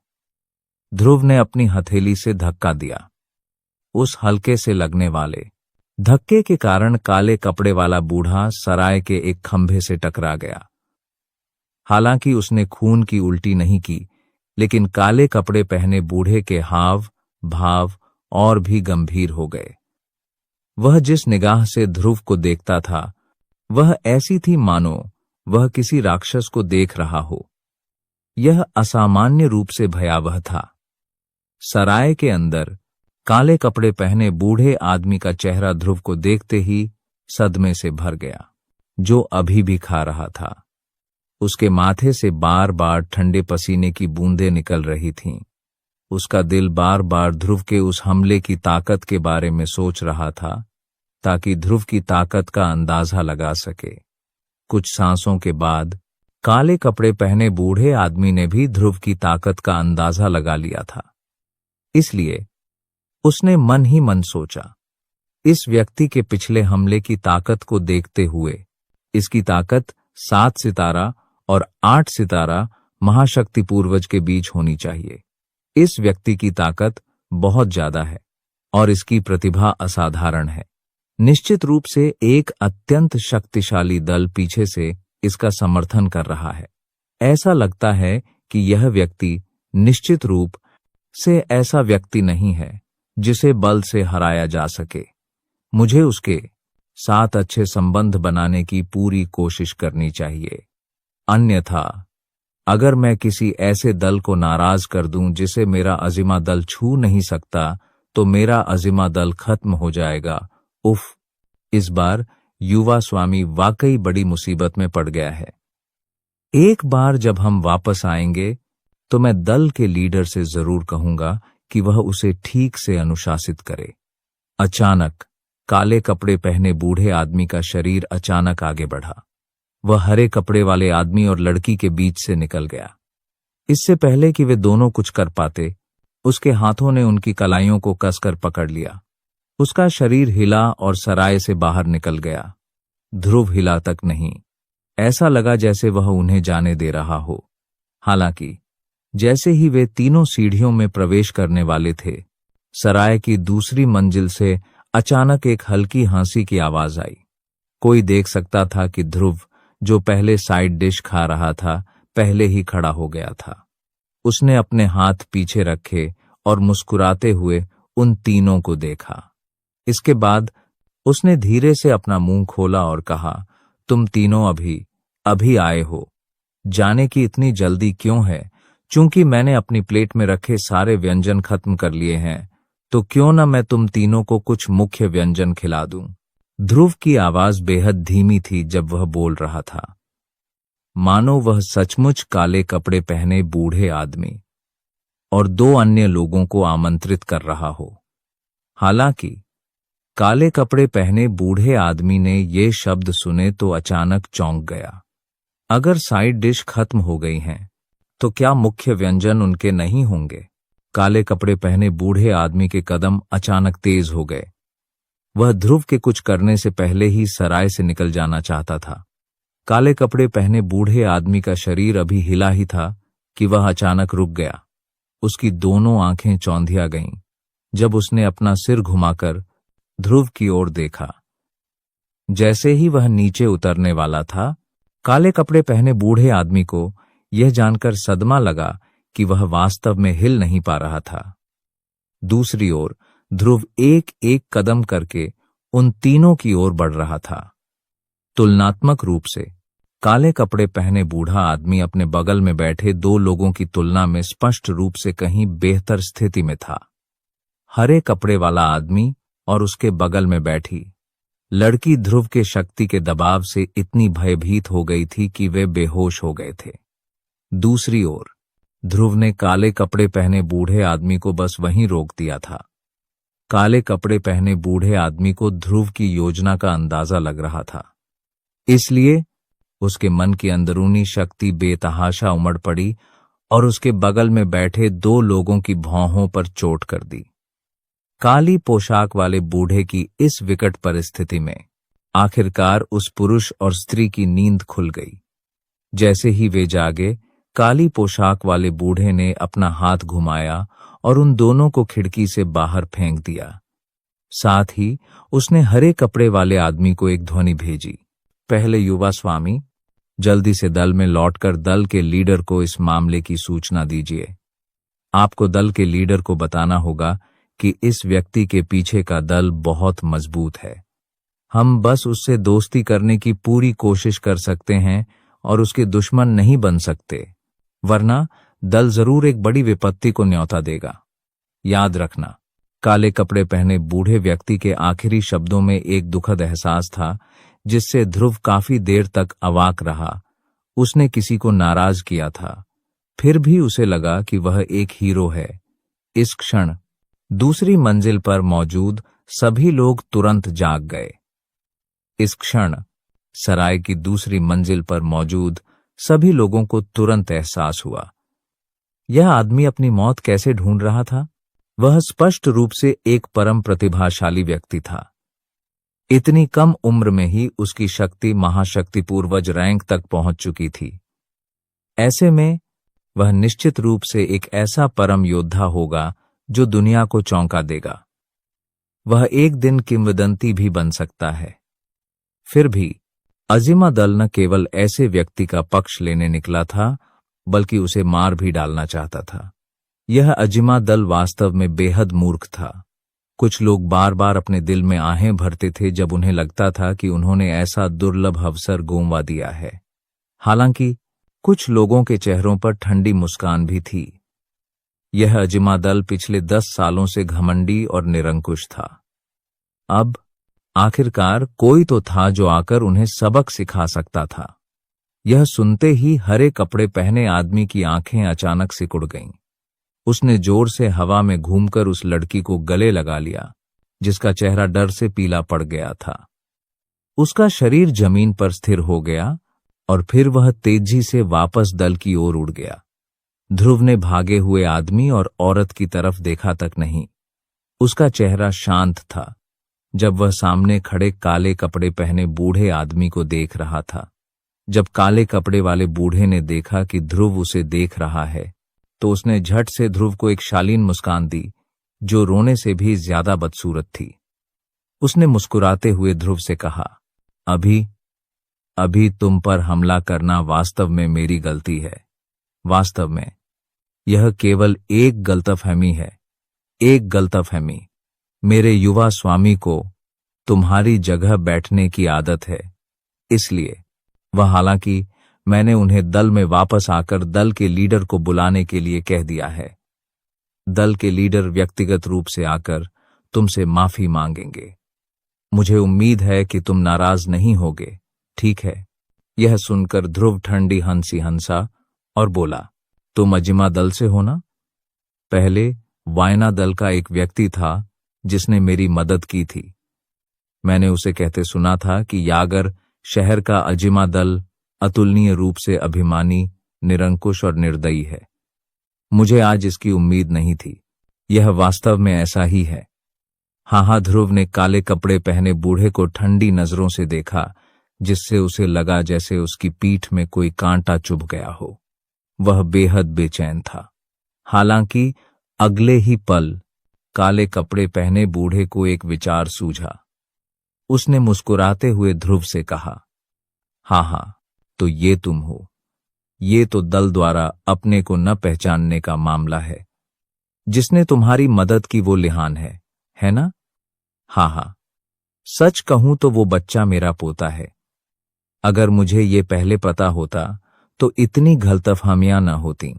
ध्रुव ने अपनी हथेली से धक्का दिया। उस हल्के से लगने वाले धक्के के कारण काले कपड़े वाला बूढ़ा सराय के एक खंभे से टकरा गया। हालांकि उसने खून की उल्टी नहीं की, लेकिन काले कपड़े पहने बूढ़े के हाव भाव और भी गंभीर हो गए। वह जिस निगाह से ध्रुव को देखता था वह ऐसी थी मानो वह किसी राक्षस को देख रहा हो। यह असामान्य रूप से भयावह था। सराय के अंदर काले कपड़े पहने बूढ़े आदमी का चेहरा ध्रुव को देखते ही सदमे से भर गया, जो अभी भी खा रहा था। उसके माथे से बार बार ठंडे पसीने की बूंदें निकल रही थीं। उसका दिल बार बार ध्रुव के उस हमले की ताकत के बारे में सोच रहा था, ताकि ध्रुव की ताकत का अंदाजा लगा सके। कुछ सांसों के बाद काले कपड़े पहने बूढ़े आदमी ने भी ध्रुव की ताकत का अंदाजा लगा लिया था। इसलिए उसने मन ही मन सोचा, इस व्यक्ति के पिछले हमले की ताकत को देखते हुए इसकी ताकत 7 सितारा और 8 सितारा महाशक्ति पूर्वज के बीच होनी चाहिए। इस व्यक्ति की ताकत बहुत ज्यादा है और इसकी प्रतिभा असाधारण है। निश्चित रूप से एक अत्यंत शक्तिशाली दल पीछे से इसका समर्थन कर रहा है। ऐसा लगता है कि यह व्यक्ति निश्चित रूप से ऐसा व्यक्ति नहीं है जिसे बल से हराया जा सके। मुझे उसके साथ अच्छे संबंध बनाने की पूरी कोशिश करनी चाहिए, अन्यथा अगर मैं किसी ऐसे दल को नाराज कर दूं जिसे मेरा अजीमा दल छू नहीं सकता तो मेरा अजीमा दल खत्म हो जाएगा। उफ, इस बार युवा स्वामी वाकई बड़ी मुसीबत में पड़ गया है। एक बार जब हम वापस आएंगे तो मैं दल के लीडर से जरूर कहूंगा कि वह उसे ठीक से अनुशासित करे। अचानक काले कपड़े पहने बूढ़े आदमी का शरीर अचानक आगे बढ़ा। वह हरे कपड़े वाले आदमी और लड़की के बीच से निकल गया। इससे पहले कि वे दोनों कुछ कर पाते, उसके हाथों ने उनकी कलाइयों को कसकर पकड़ लिया। उसका शरीर हिला और सराय से बाहर निकल गया। ध्रुव हिला तक नहीं। ऐसा लगा जैसे वह उन्हें जाने दे रहा हो। हालांकि जैसे ही वे तीनों सीढ़ियों में प्रवेश करने वाले थे, सराय की दूसरी मंजिल से अचानक एक हल्की हंसी की आवाज आई। कोई देख सकता था कि ध्रुव, जो पहले साइड डिश खा रहा था, पहले ही खड़ा हो गया था। उसने अपने हाथ पीछे रखे और मुस्कुराते हुए उन तीनों को देखा। इसके बाद उसने धीरे से अपना मुंह खोला और कहा, तुम तीनों अभी आए हो। जाने की इतनी जल्दी क्यों है? चूंकि मैंने अपनी प्लेट में रखे सारे व्यंजन खत्म कर लिए हैं, तो क्यों न मैं तुम तीनों को कुछ मुख्य व्यंजन खिला दूं। ध्रुव की आवाज बेहद धीमी थी जब वह बोल रहा था, मानो वह सचमुच काले कपड़े पहने बूढ़े आदमी और 2 अन्य लोगों को आमंत्रित कर रहा हो। हालांकि काले कपड़े पहने बूढ़े आदमी ने ये शब्द सुने तो अचानक चौंक गया। अगर साइड डिश खत्म हो गई हैं, तो क्या मुख्य व्यंजन उनके नहीं होंगे? काले कपड़े पहने बूढ़े आदमी के कदम अचानक तेज हो गए। वह ध्रुव के कुछ करने से पहले ही सराय से निकल जाना चाहता था। काले कपड़े पहने बूढ़े आदमी का शरीर अभी हिला ही था कि वह अचानक रुक गया। उसकी दोनों आंखें चौंधिया गईं जब उसने अपना सिर घुमाकर ध्रुव की ओर देखा। जैसे ही वह नीचे उतरने वाला था, काले कपड़े पहने बूढ़े आदमी को यह जानकर सदमा लगा कि वह वास्तव में हिल नहीं पा रहा था। दूसरी ओर ध्रुव एक एक कदम करके उन तीनों की ओर बढ़ रहा था। तुलनात्मक रूप से काले कपड़े पहने बूढ़ा आदमी अपने बगल में बैठे 2 लोगों की तुलना में स्पष्ट रूप से कहीं बेहतर स्थिति में था। हरे कपड़े वाला आदमी और उसके बगल में बैठी लड़की ध्रुव के शक्ति के दबाव से इतनी भयभीत हो गई थी कि वे बेहोश हो गए थे। दूसरी ओर ध्रुव ने काले कपड़े पहने बूढ़े आदमी को बस वहीं रोक दिया था। काले कपड़े पहने बूढ़े आदमी को ध्रुव की योजना का अंदाजा लग रहा था, इसलिए उसके मन की अंदरूनी शक्ति बेतहाशा उमड़ पड़ी और उसके बगल में बैठे 2 लोगों की भौहों पर चोट कर दी। काली पोशाक वाले बूढ़े की इस विकट परिस्थिति में आखिरकार उस पुरुष और स्त्री की नींद खुल गई। जैसे ही वे जागे, काली पोशाक वाले बूढ़े ने अपना हाथ घुमाया और उन दोनों को खिड़की से बाहर फेंक दिया। साथ ही उसने हरे कपड़े वाले आदमी को एक ध्वनि भेजी, पहले युवा स्वामी, जल्दी से दल में लौटकर दल के लीडर को इस मामले की सूचना दीजिए। आपको दल के लीडर को बताना होगा कि इस व्यक्ति के पीछे का दल बहुत मजबूत है। हम बस उससे दोस्ती करने की पूरी कोशिश कर सकते हैं और उसके दुश्मन नहीं बन सकते, वरना दल जरूर एक बड़ी विपत्ति को न्योता देगा। याद रखना, काले कपड़े पहने बूढ़े व्यक्ति के आखिरी शब्दों में एक दुखद एहसास था जिससे ध्रुव काफी देर तक अवाक रहा। उसने किसी को नाराज किया था, फिर भी उसे लगा कि वह एक हीरो है। इस क्षण दूसरी मंजिल पर मौजूद सभी लोग तुरंत जाग गए। इस क्षण सराय की दूसरी मंजिल पर मौजूद सभी लोगों को तुरंत एहसास हुआ। यह आदमी अपनी मौत कैसे ढूंढ रहा था? वह स्पष्ट रूप से एक परम प्रतिभाशाली व्यक्ति था। इतनी कम उम्र में ही उसकी शक्ति महाशक्ति पूर्वज रैंक तक पहुंच चुकी थी। ऐसे में वह निश्चित रूप से एक ऐसा परम योद्धा होगा जो दुनिया को चौंका देगा। वह एक दिन किंवदंती भी बन सकता है। फिर भी अजीमादल न केवल ऐसे व्यक्ति का पक्ष लेने निकला था, बल्कि उसे मार भी डालना चाहता था। यह अजीमादल वास्तव में बेहद मूर्ख था। कुछ लोग बार बार अपने दिल में आहें भरते थे जब उन्हें लगता था कि उन्होंने ऐसा दुर्लभ अवसर गंवा दिया है। हालांकि कुछ लोगों के चेहरों पर ठंडी मुस्कान भी थी। यह अजीमादल पिछले 10 सालों से घमंडी और निरंकुश था। अब आखिरकार कोई तो था जो आकर उन्हें सबक सिखा सकता था। यह सुनते ही हरे कपड़े पहने आदमी की आंखें अचानक सिकुड़ गईं। उसने जोर से हवा में घूमकर उस लड़की को गले लगा लिया, जिसका चेहरा डर से पीला पड़ गया था। उसका शरीर जमीन पर स्थिर हो गया और फिर वह तेजी से वापस दल की ओर उड़ गया। ध्रुव ने भागे हुए आदमी और औरत की तरफ देखा तक नहीं। उसका चेहरा शांत था जब वह सामने खड़े काले कपड़े पहने बूढ़े आदमी को देख रहा था। जब काले कपड़े वाले बूढ़े ने देखा कि ध्रुव उसे देख रहा है, तो उसने झट से ध्रुव को एक शालीन मुस्कान दी जो रोने से भी ज्यादा बदसूरत थी। उसने मुस्कुराते हुए ध्रुव से कहा, अभी तुम पर हमला करना वास्तव में मेरी गलती है। वास्तव में यह केवल एक गलतफहमी है, एक गलतफहमी। मेरे युवा स्वामी को तुम्हारी जगह बैठने की आदत है, इसलिए हालांकि मैंने उन्हें दल में वापस आकर दल के लीडर को बुलाने के लिए कह दिया है। दल के लीडर व्यक्तिगत रूप से आकर तुमसे माफी मांगेंगे। मुझे उम्मीद है कि तुम नाराज नहीं होगे, ठीक है? यह सुनकर ध्रुव ठंडी हंसी हंसा और बोला, तुम अजीमादल से हो ना? पहले वायना दल का एक व्यक्ति था जिसने मेरी मदद की थी। मैंने उसे कहते सुना था कि यागर शहर का अजीमादल अतुलनीय रूप से अभिमानी, निरंकुश और निर्दयी है। मुझे आज इसकी उम्मीद नहीं थी। यह वास्तव में ऐसा ही है। हाँ, ध्रुव ने काले कपड़े पहने बूढ़े को ठंडी नजरों से देखा, जिससे उसे लगा जैसे उसकी पीठ में कोई कांटा चुभ गया हो। वह बेहद बेचैन था। हालांकि अगले ही पल काले कपड़े पहने बूढ़े को एक विचार सूझा। उसने मुस्कुराते हुए ध्रुव से कहा, हाँ, तो ये तुम हो। ये तो दल द्वारा अपने को न पहचानने का मामला है। जिसने तुम्हारी मदद की वो लिहान है ना? हाँ, सच कहूं तो वो बच्चा मेरा पोता है। अगर मुझे ये पहले पता होता तो इतनी गलतफहमियां न होती।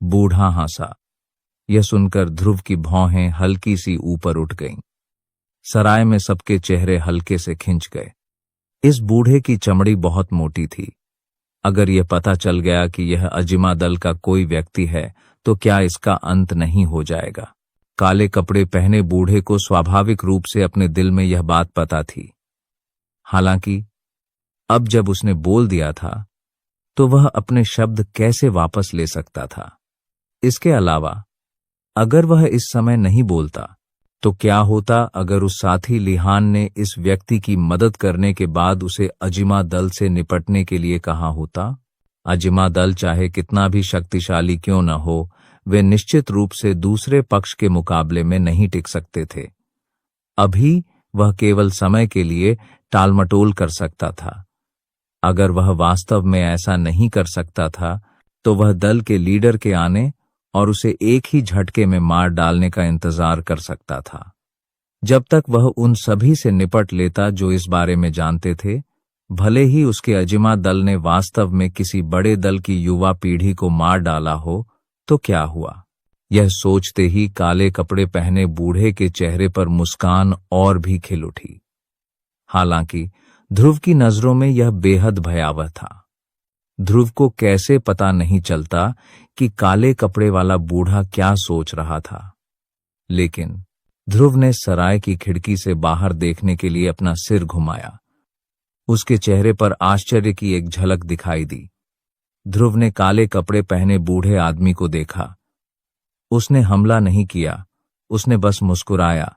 बूढ़ा हंसा। यह सुनकर ध्रुव की भौहें हल्की सी ऊपर उठ गईं। सराय में सबके चेहरे हल्के से खिंच गए। इस बूढ़े की चमड़ी बहुत मोटी थी। अगर यह पता चल गया कि यह अजीमादल का कोई व्यक्ति है तो क्या इसका अंत नहीं हो जाएगा? काले कपड़े पहने बूढ़े को स्वाभाविक रूप से अपने दिल में यह बात पता थी। हालांकि अब जब उसने बोल दिया था तो वह अपने शब्द कैसे वापस ले सकता था? इसके अलावा अगर वह इस समय नहीं बोलता तो क्या होता अगर उस साथी लिहान ने इस व्यक्ति की मदद करने के बाद उसे अजीमादल से निपटने के लिए कहा होता? अजीमादल चाहे कितना भी शक्तिशाली क्यों न हो, वे निश्चित रूप से दूसरे पक्ष के मुकाबले में नहीं टिक सकते थे। अभी वह केवल समय के लिए टालमटोल कर सकता था। अगर वह वास्तव में ऐसा नहीं कर सकता था तो वह दल के लीडर के आने और उसे एक ही झटके में मार डालने का इंतजार कर सकता था। जब तक वह उन सभी से निपट लेता जो इस बारे में जानते थे, भले ही उसके अजिमा दल ने वास्तव में किसी बड़े दल की युवा पीढ़ी को मार डाला हो, तो क्या हुआ? यह सोचते ही काले कपड़े पहने बूढ़े के चेहरे पर मुस्कान और भी खिल उठी। हालांकि ध्रुव की नजरों में यह बेहद भयावह था। ध्रुव को कैसे पता नहीं चलता कि काले कपड़े वाला बूढ़ा क्या सोच रहा था, लेकिन ध्रुव ने सराय की खिड़की से बाहर देखने के लिए अपना सिर घुमाया। उसके चेहरे पर आश्चर्य की एक झलक दिखाई दी। ध्रुव ने काले कपड़े पहने बूढ़े आदमी को देखा। उसने हमला नहीं किया, उसने बस मुस्कुराया।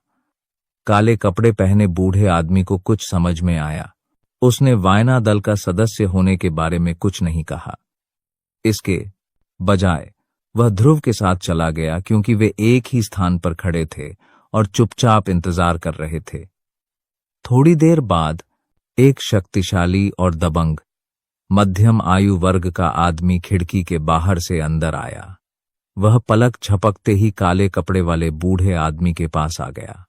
काले कपड़े पहने बूढ़े आदमी को कुछ समझ में आया। उसने वायना दल का सदस्य होने के बारे में कुछ नहीं कहा। इसके बजाय वह ध्रुव के साथ चला गया, क्योंकि वे एक ही स्थान पर खड़े थे और चुपचाप इंतजार कर रहे थे। थोड़ी देर बाद एक शक्तिशाली और दबंग मध्यम आयु वर्ग का आदमी खिड़की के बाहर से अंदर आया। वह पलक झपकते ही काले कपड़े वाले बूढ़े आदमी के पास आ गया।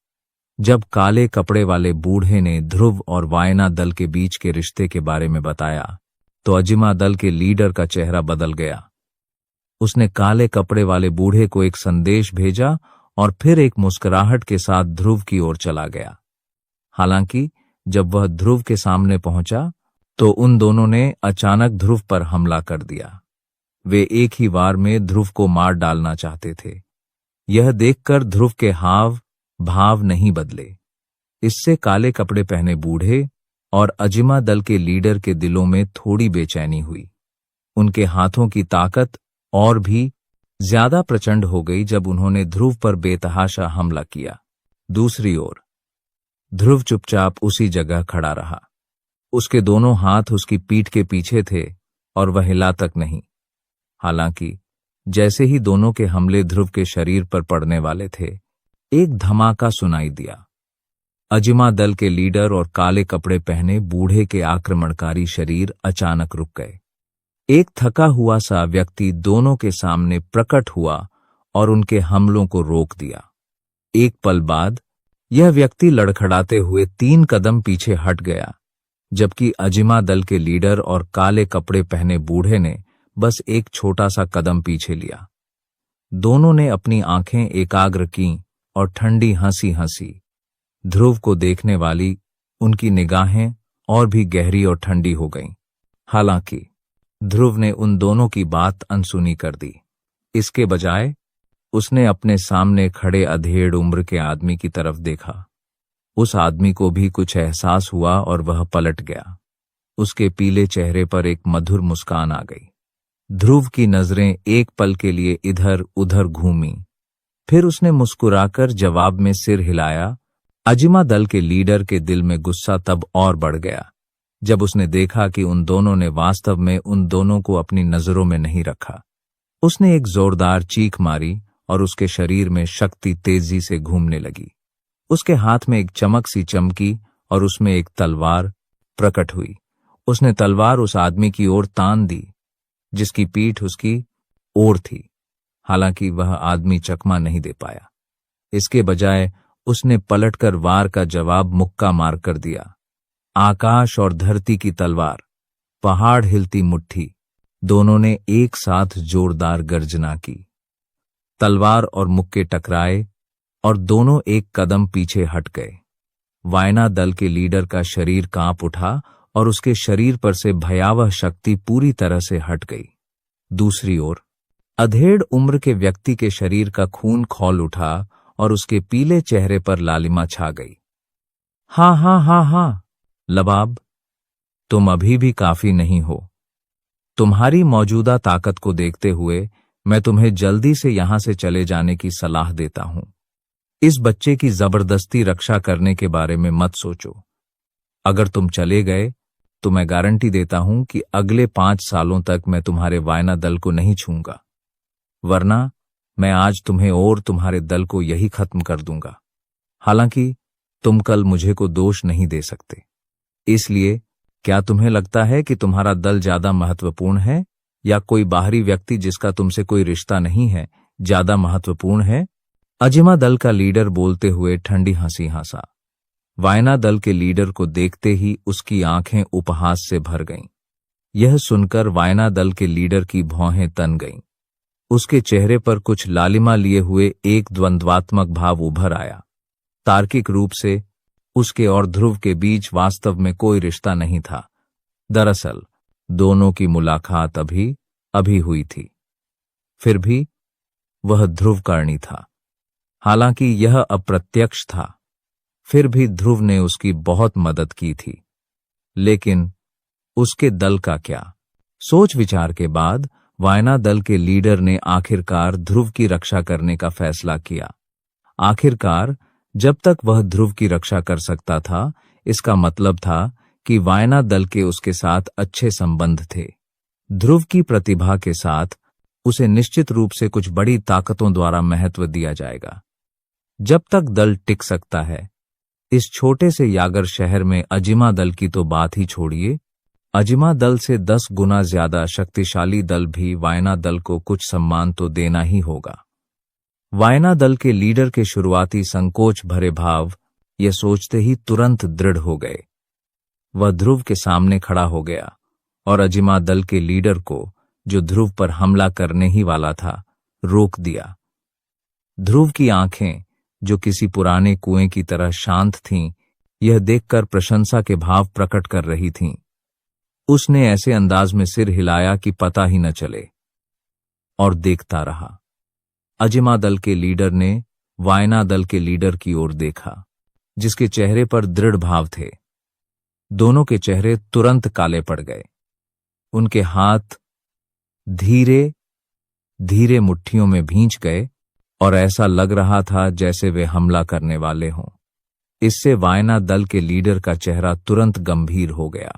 जब काले कपड़े वाले बूढ़े ने ध्रुव और वायना दल के बीच के रिश्ते के बारे में बताया, तो अजिमा दल के लीडर का चेहरा बदल गया। उसने काले कपड़े वाले बूढ़े को एक संदेश भेजा और फिर एक मुस्कुराहट के साथ ध्रुव की ओर चला गया। हालांकि जब वह ध्रुव के सामने पहुंचा, तो उन दोनों ने अचानक ध्रुव पर हमला कर दिया। वे एक ही वार में ध्रुव को मार डालना चाहते थे। यह देखकर ध्रुव के हाव भाव नहीं बदले। इससे काले कपड़े पहने बूढ़े और अजिमा दल के लीडर के दिलों में थोड़ी बेचैनी हुई। उनके हाथों की ताकत और भी ज्यादा प्रचंड हो गई जब उन्होंने ध्रुव पर बेतहाशा हमला किया। दूसरी ओर ध्रुव चुपचाप उसी जगह खड़ा रहा। उसके दोनों हाथ उसकी पीठ के पीछे थे और वह हिला तक नहीं। हालांकि जैसे ही दोनों के हमले ध्रुव के शरीर पर पड़ने वाले थे, एक धमाका सुनाई दिया। अजिमा दल के लीडर और काले कपड़े पहने बूढ़े के आक्रमणकारी शरीर अचानक रुक गए। एक थका हुआ सा व्यक्ति दोनों के सामने प्रकट हुआ और उनके हमलों को रोक दिया। एक पल बाद यह व्यक्ति लड़खड़ाते हुए 3 कदम पीछे हट गया, जबकि अजिमा दल के लीडर और काले कपड़े पहने बूढ़े ने बस एक छोटा सा कदम पीछे लिया। दोनों ने अपनी आंखें एकाग्र कीं और ठंडी हंसी हंसी। ध्रुव को देखने वाली उनकी निगाहें और भी गहरी और ठंडी हो गईं। हालांकि ध्रुव ने उन दोनों की बात अनसुनी कर दी। इसके बजाय उसने अपने सामने खड़े अधेड़ उम्र के आदमी की तरफ देखा। उस आदमी को भी कुछ एहसास हुआ और वह पलट गया। उसके पीले चेहरे पर एक मधुर मुस्कान आ गई। ध्रुव की नजरें एक पल के लिए इधर उधर घूमी, फिर उसने मुस्कुराकर जवाब में सिर हिलाया। अजिमा दल के लीडर के दिल में गुस्सा तब और बढ़ गया जब उसने देखा कि उन दोनों ने वास्तव में उन दोनों को अपनी नजरों में नहीं रखा। उसने एक जोरदार चीख मारी और उसके शरीर में शक्ति तेजी से घूमने लगी। उसके हाथ में एक चमक सी चमकी और उसमें एक तलवार प्रकट हुई। उसने तलवार उस आदमी की ओर तान दी जिसकी पीठ उसकी ओर थी। हालांकि वह आदमी चकमा नहीं दे पाया। इसके बजाय उसने पलटकर वार का जवाब मुक्का मार कर दिया। आकाश और धरती की तलवार, पहाड़ हिलती मुट्ठी, दोनों ने एक साथ जोरदार गर्जना की। तलवार और मुक्के टकराए और दोनों एक कदम पीछे हट गए। वायना दल के लीडर का शरीर कांप उठा और उसके शरीर पर से भयावह शक्ति पूरी तरह से हट गई। दूसरी ओर अधेड़ उम्र के व्यक्ति के शरीर का खून खौल उठा और उसके पीले चेहरे पर लालिमा छा गई। हाँ हाँ हाँ हाँ लबाब, तुम अभी भी काफी नहीं हो। तुम्हारी मौजूदा ताकत को देखते हुए मैं तुम्हें जल्दी से यहां से चले जाने की सलाह देता हूं। इस बच्चे की जबरदस्ती रक्षा करने के बारे में मत सोचो। अगर तुम चले गए तो मैं गारंटी देता हूं कि अगले 5 सालों तक मैं तुम्हारे वायना दल को नहीं छूंगा, वरना मैं आज तुम्हें और तुम्हारे दल को यही खत्म कर दूंगा। हालांकि तुम कल मुझे को दोष नहीं दे सकते, इसलिए क्या तुम्हें लगता है कि तुम्हारा दल ज्यादा महत्वपूर्ण है या कोई बाहरी व्यक्ति जिसका तुमसे कोई रिश्ता नहीं है, ज्यादा महत्वपूर्ण है? अजिमा दल का लीडर बोलते हुए ठंडी हंसी हंसा। वायना दल के लीडर को देखते ही उसकी आंखें उपहास से भर गईं। यह सुनकर वायना दल के लीडर की भौहें तन गईं। उसके चेहरे पर कुछ लालिमा लिए हुए एक द्वंद्वात्मक भाव उभर आया। तार्किक रूप से उसके और ध्रुव के बीच वास्तव में कोई रिश्ता नहीं था। दरअसल दोनों की मुलाकात अभी हुई थी। फिर भी वह ध्रुव करणी था। हालांकि यह अप्रत्यक्ष था, फिर भी ध्रुव ने उसकी बहुत मदद की थी। लेकिन उसके दल का क्या? सोच विचार के बाद वायना दल के लीडर ने आखिरकार ध्रुव की रक्षा करने का फैसला किया। आखिरकार जब तक वह ध्रुव की रक्षा कर सकता था, इसका मतलब था कि वायना दल के उसके साथ अच्छे संबंध थे। ध्रुव की प्रतिभा के साथ उसे निश्चित रूप से कुछ बड़ी ताकतों द्वारा महत्व दिया जाएगा। जब तक दल टिक सकता है, इस छोटे से यागर शहर में अजिमा दल की तो बात ही छोड़िए, अजिमा दल से 10 गुना ज्यादा शक्तिशाली दल भी वायना दल को कुछ सम्मान तो देना ही होगा। वायना दल के लीडर के शुरुआती संकोच भरे भाव यह सोचते ही तुरंत दृढ़ हो गए। वह ध्रुव के सामने खड़ा हो गया और अजिमा दल के लीडर को, जो ध्रुव पर हमला करने ही वाला था, रोक दिया। ध्रुव की आंखें, जो किसी पुराने कुएं की तरह शांत थीं, यह देखकर प्रशंसा के भाव प्रकट कर रही थीं। उसने ऐसे अंदाज में सिर हिलाया कि पता ही न चले, और देखता रहा। अजिमा दल के लीडर ने वायना दल के लीडर की ओर देखा, जिसके चेहरे पर दृढ़ भाव थे। दोनों के चेहरे तुरंत काले पड़ गए। उनके हाथ धीरे धीरे मुट्ठियों में भींच गए और ऐसा लग रहा था जैसे वे हमला करने वाले हों। इससे वायना दल के लीडर का चेहरा तुरंत गंभीर हो गया।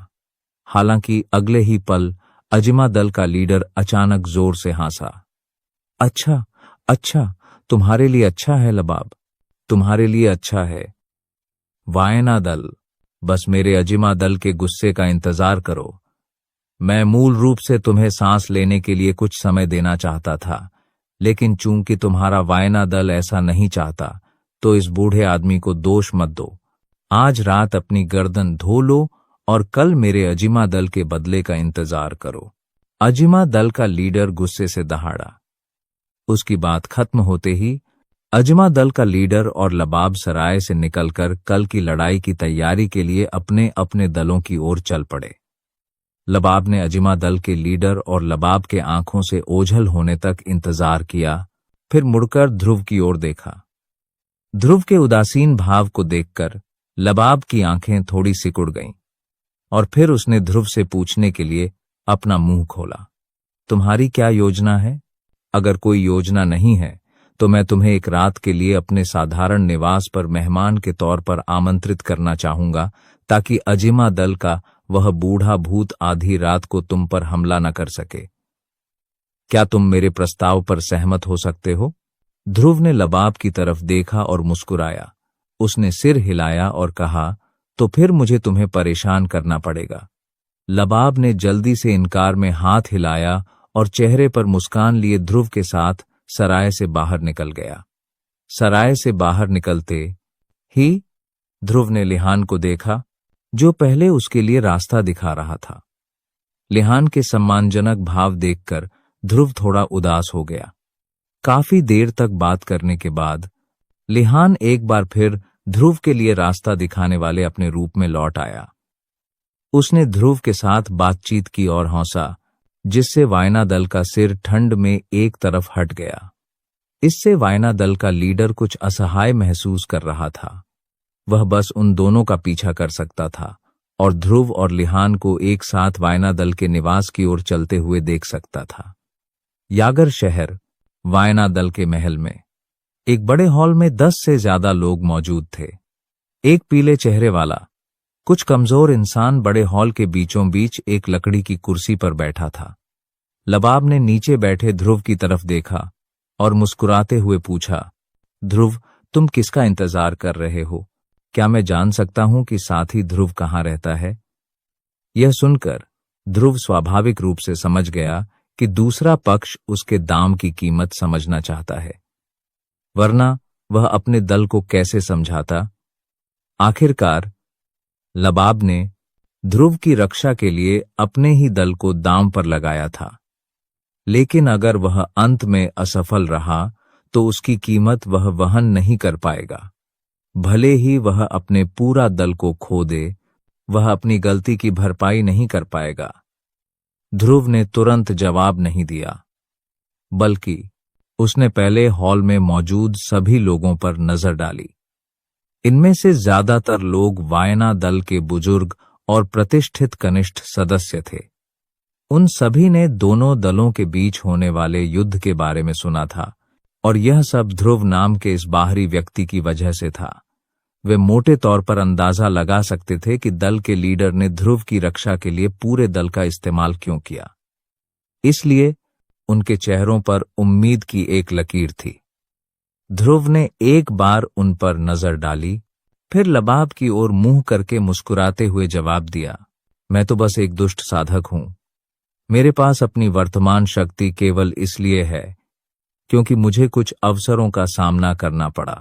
हालांकि अगले ही पल अजिमा दल का लीडर अचानक जोर से हंसा। अच्छा, तुम्हारे लिए अच्छा है लबाब, तुम्हारे लिए अच्छा है। वायना दल, बस मेरे अजिमा दल के गुस्से का इंतजार करो। मैं मूल रूप से तुम्हें सांस लेने के लिए कुछ समय देना चाहता था, लेकिन चूंकि तुम्हारा वायना दल ऐसा नहीं चाहता, तो इस बूढ़े आदमी को दोष मत दो। आज रात अपनी गर्दन धो लो और कल मेरे अजिमा दल के बदले का इंतजार करो। अजिमा दल का लीडर गुस्से से दहाड़ा। उसकी बात खत्म होते ही अजिमा दल का लीडर और लबाब सराय से निकलकर कल की लड़ाई की तैयारी के लिए अपने अपने दलों की ओर चल पड़े। लबाब ने अजिमा दल के लीडर और लबाब के आंखों से ओझल होने तक इंतजार किया, फिर मुड़कर ध्रुव की ओर देखा। ध्रुव के उदासीन भाव को देखकर लबाब की आंखें थोड़ी सिकुड़ गईं, और फिर उसने ध्रुव से पूछने के लिए अपना मुंह खोला। तुम्हारी क्या योजना है? अगर कोई योजना नहीं है, तो मैं तुम्हें एक रात के लिए अपने साधारण निवास पर मेहमान के तौर पर आमंत्रित करना चाहूंगा, ताकि अजिमा दल का वह बूढ़ा भूत आधी रात को तुम पर हमला न कर सके। क्या तुम मेरे प्रस्ताव पर सहमत हो सकते हो? ध्रुव ने लबाब की तरफ देखा और मुस्कुराया। उसने सिर हिलाया और कहा, तो फिर मुझे तुम्हें परेशान करना पड़ेगा। लबाब ने जल्दी से इनकार में हाथ हिलाया और चेहरे पर मुस्कान लिए ध्रुव के साथ सराय से बाहर निकल गया। सराय से बाहर निकलते ही ध्रुव ने लिहान को देखा, जो पहले उसके लिए रास्ता दिखा रहा था। लिहान के सम्मानजनक भाव देखकर ध्रुव थोड़ा उदास हो गया। काफी देर तक बात करने के बाद लिहान एक बार फिर ध्रुव के लिए रास्ता दिखाने वाले अपने रूप में लौट आया। उसने ध्रुव के साथ बातचीत की और हंसा, जिससे वायना दल का सिर ठंड में एक तरफ हट गया। इससे वायना दल का लीडर कुछ असहाय महसूस कर रहा था। वह बस उन दोनों का पीछा कर सकता था और ध्रुव और लिहान को एक साथ वायना दल के निवास की ओर चलते हुए देख सकता था। यागर शहर वायना दल के महल में एक बड़े हॉल में 10 से ज्यादा लोग मौजूद थे। एक पीले चेहरे वाला कुछ कमजोर इंसान बड़े हॉल के बीचों बीच एक लकड़ी की कुर्सी पर बैठा था। लबाब ने नीचे बैठे ध्रुव की तरफ देखा और मुस्कुराते हुए पूछा, ध्रुव, तुम किसका इंतजार कर रहे हो? क्या मैं जान सकता हूं कि साथी ध्रुव कहाँ रहता है? यह सुनकर ध्रुव स्वाभाविक रूप से समझ गया कि दूसरा पक्ष उसके दाम की कीमत समझना चाहता है, वरना वह अपने दल को कैसे समझाता। आखिरकार लबाब ने ध्रुव की रक्षा के लिए अपने ही दल को दांव पर लगाया था, लेकिन अगर वह अंत में असफल रहा तो उसकी कीमत वह वहन नहीं कर पाएगा। भले ही वह अपने पूरा दल को खो दे, वह अपनी गलती की भरपाई नहीं कर पाएगा। ध्रुव ने तुरंत जवाब नहीं दिया, बल्कि उसने पहले हॉल में मौजूद सभी लोगों पर नजर डाली। इनमें से ज्यादातर लोग वायना दल के बुजुर्ग और प्रतिष्ठित कनिष्ठ सदस्य थे। उन सभी ने दोनों दलों के बीच होने वाले युद्ध के बारे में सुना था, और यह सब ध्रुव नाम के इस बाहरी व्यक्ति की वजह से था। वे मोटे तौर पर अंदाजा लगा सकते थे कि दल के लीडर ने ध्रुव की रक्षा के लिए पूरे दल का इस्तेमाल क्यों किया। इसलिए उनके चेहरों पर उम्मीद की एक लकीर थी। ध्रुव ने एक बार उन पर नजर डाली, फिर लबाब की ओर मुंह करके मुस्कुराते हुए जवाब दिया, मैं तो बस एक दुष्ट साधक हूं। मेरे पास अपनी वर्तमान शक्ति केवल इसलिए है क्योंकि मुझे कुछ अवसरों का सामना करना पड़ा।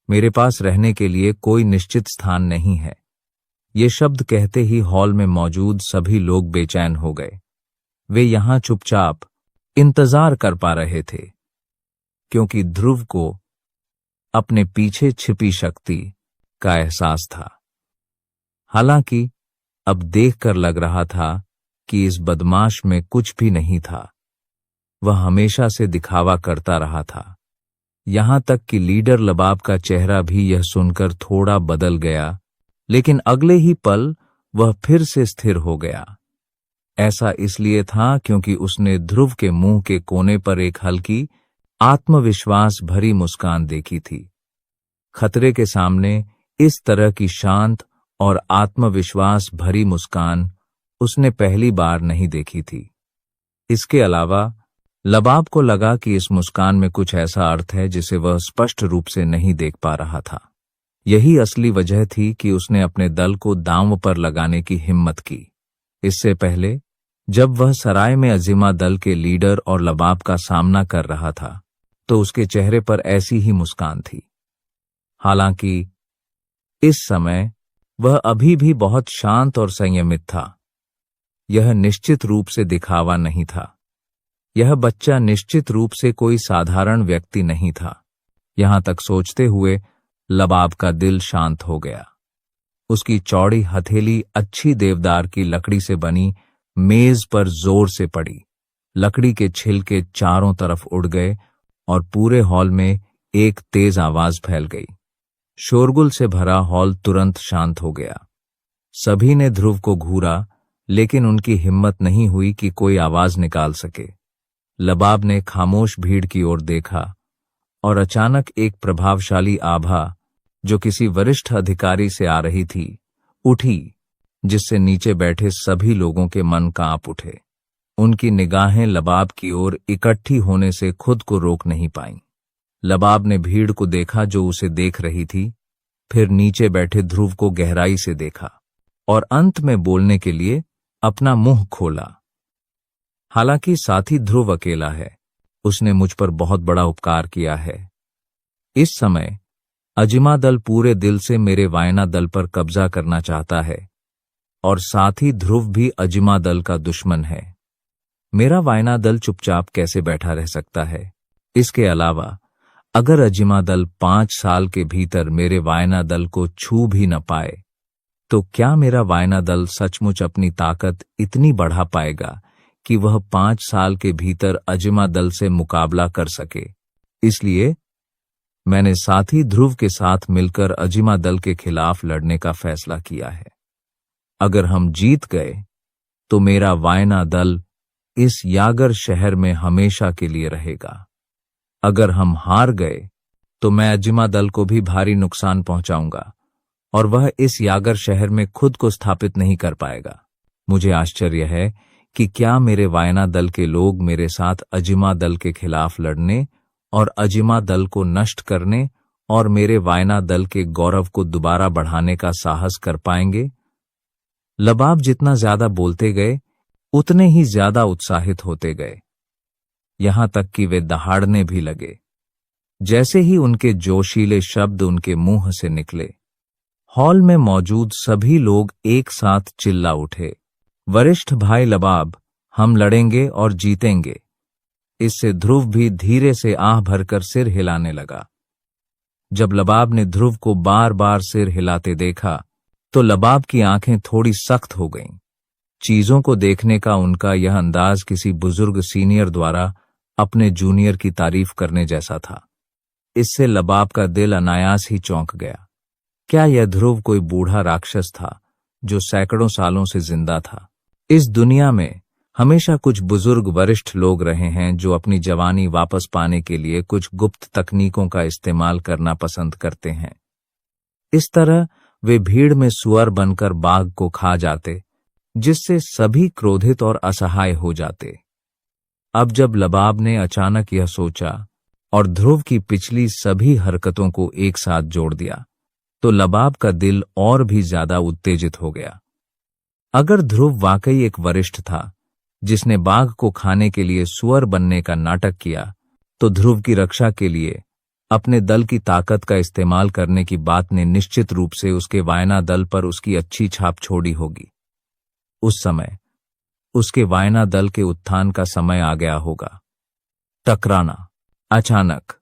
मेरे पास रहने के लिए कोई निश्चित स्थान नहीं है। ये शब्द कहते ही हॉल में मौजूद सभी लोग बेचैन हो गए। वे यहां चुपचाप इंतजार कर पा रहे थे, क्योंकि ध्रुव को अपने पीछे छिपी शक्ति का एहसास था। हालांकि अब देखकर लग रहा था कि इस बदमाश में कुछ भी नहीं था। वह हमेशा से दिखावा करता रहा था। यहां तक कि लीडर लबाब का चेहरा भी यह सुनकर थोड़ा बदल गया, लेकिन अगले ही पल वह फिर से स्थिर हो गया। ऐसा इसलिए था क्योंकि उसने ध्रुव के मुंह के कोने पर एक हल्की, आत्मविश्वास भरी मुस्कान देखी थी। खतरे के सामने इस तरह की शांत और आत्मविश्वास भरी मुस्कान उसने पहली बार नहीं देखी थी। इसके अलावा लबाब को लगा कि इस मुस्कान में कुछ ऐसा अर्थ है जिसे वह स्पष्ट रूप से नहीं देख पा रहा था। यही असली वजह थी कि उसने अपने दल को दांव पर लगाने की हिम्मत की। इससे पहले जब वह सराय में अजीमा दल के लीडर और लबाब का सामना कर रहा था, तो उसके चेहरे पर ऐसी ही मुस्कान थी। हालांकि इस समय वह अभी भी बहुत शांत और संयमित था। यह निश्चित रूप से दिखावा नहीं था। यह बच्चा निश्चित रूप से कोई साधारण व्यक्ति नहीं था। यहां तक सोचते हुए लबाब का दिल शांत हो गया। उसकी चौड़ी हथेली अच्छी देवदार की लकड़ी से बनी मेज पर जोर से पड़ी। लकड़ी के छिलके चारों तरफ उड़ गए और पूरे हॉल में एक तेज आवाज फैल गई। शोरगुल से भरा हॉल तुरंत शांत हो गया। सभी ने ध्रुव को घूरा, लेकिन उनकी हिम्मत नहीं हुई कि कोई आवाज निकाल सके। लबाब ने खामोश भीड़ की ओर देखा और अचानक एक प्रभावशाली आभा, जो किसी वरिष्ठ अधिकारी से आ रही थी, उठी, जिससे नीचे बैठे सभी लोगों के मन कांप उठे। उनकी निगाहें लबाब की ओर इकट्ठी होने से खुद को रोक नहीं पाईं। लबाब ने भीड़ को देखा जो उसे देख रही थी, फिर नीचे बैठे ध्रुव को गहराई से देखा और अंत में बोलने के लिए अपना मुंह खोला। हालांकि साथी ध्रुव अकेला है, उसने मुझ पर बहुत बड़ा उपकार किया है। इस समय अजिमा दल पूरे दिल से मेरे वायना दल पर कब्जा करना चाहता है, और साथ ही ध्रुव भी अजिमा दल का दुश्मन है। मेरा वायना दल चुपचाप कैसे बैठा रह सकता है? इसके अलावा अगर अजिमा दल 5 साल के भीतर मेरे वायना दल को छू भी न पाए, तो क्या मेरा वायना दल सचमुच अपनी ताकत इतनी बढ़ा पाएगा कि वह 5 साल के भीतर अजिमा दल से मुकाबला कर सके? इसलिए मैंने साथी ध्रुव के साथ मिलकर अजिमा दल के खिलाफ लड़ने का फैसला किया है। अगर हम जीत गए तो मेरा वायना दल इस यागर शहर में हमेशा के लिए रहेगा। अगर हम हार गए तो मैं अजिमा दल को भी भारी नुकसान पहुंचाऊंगा और वह इस यागर शहर में खुद को स्थापित नहीं कर पाएगा। मुझे आश्चर्य है कि क्या मेरे वायना दल के लोग मेरे साथ अजिमा दल के खिलाफ लड़ने और अजिमा दल को नष्ट करने और मेरे वायना दल के गौरव को दोबारा बढ़ाने का साहस कर पाएंगे? लबाब जितना ज्यादा बोलते गए, उतने ही ज्यादा उत्साहित होते गए, यहां तक कि वे दहाड़ने भी लगे। जैसे ही उनके जोशीले शब्द उनके मुंह से निकले, हॉल में मौजूद सभी लोग एक साथ चिल्ला उठे, वरिष्ठ भाई लबाब, हम लड़ेंगे और जीतेंगे। इससे ध्रुव भी धीरे से आह भरकर सिर हिलाने लगा। जब लबाब ने ध्रुव को बार बार सिर हिलाते देखा तो लबाब की आंखें थोड़ी सख्त हो गईं। चीजों को देखने का उनका यह अंदाज किसी बुजुर्ग सीनियर द्वारा अपने जूनियर की तारीफ करने जैसा था। इससे लबाब का दिल अनायास ही चौंक गया। क्या यह ध्रुव कोई बूढ़ा राक्षस था जो सैकड़ों सालों से जिंदा था? इस दुनिया में हमेशा कुछ बुजुर्ग वरिष्ठ लोग रहे हैं जो अपनी जवानी वापस पाने के लिए कुछ गुप्त तकनीकों का इस्तेमाल करना पसंद करते हैं। इस तरह वे भीड़ में सुअर बनकर बाघ को खा जाते, जिससे सभी क्रोधित और असहाय हो जाते। अब जब लबाब ने अचानक यह सोचा और ध्रुव की पिछली सभी हरकतों को एक साथ जोड़ दिया, तो लबाब का दिल और भी ज्यादा उत्तेजित हो गया। अगर ध्रुव वाकई एक वरिष्ठ था जिसने बाघ को खाने के लिए सुअर बनने का नाटक किया, तो ध्रुव की रक्षा के लिए अपने दल की ताकत का इस्तेमाल करने की बात ने निश्चित रूप से उसके वायना दल पर उसकी अच्छी छाप छोड़ी होगी। उस समय उसके वायना दल के उत्थान का समय आ गया होगा। टकराना। अचानक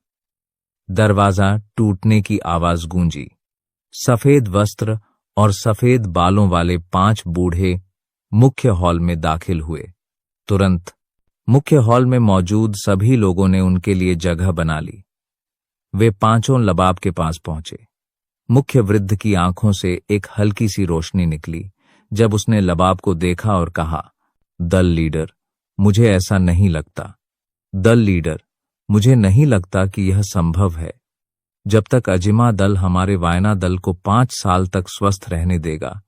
दरवाजा टूटने की आवाज गूंजी। सफेद वस्त्र और सफेद बालों वाले 5 बूढ़े मुख्य हॉल में दाखिल हुए। तुरंत मुख्य हॉल में मौजूद सभी लोगों ने उनके लिए जगह बना ली। वे पांचों लबाब के पास पहुंचे। मुख्य वृद्ध की आंखों से एक हल्की सी रोशनी निकली जब उसने लबाब को देखा और कहा, दल लीडर, मुझे ऐसा नहीं लगता। दल लीडर, मुझे नहीं लगता कि यह संभव है। जब तक अजिमा दल हमारे वायना दल को 5 साल तक स्वस्थ रहने देगा,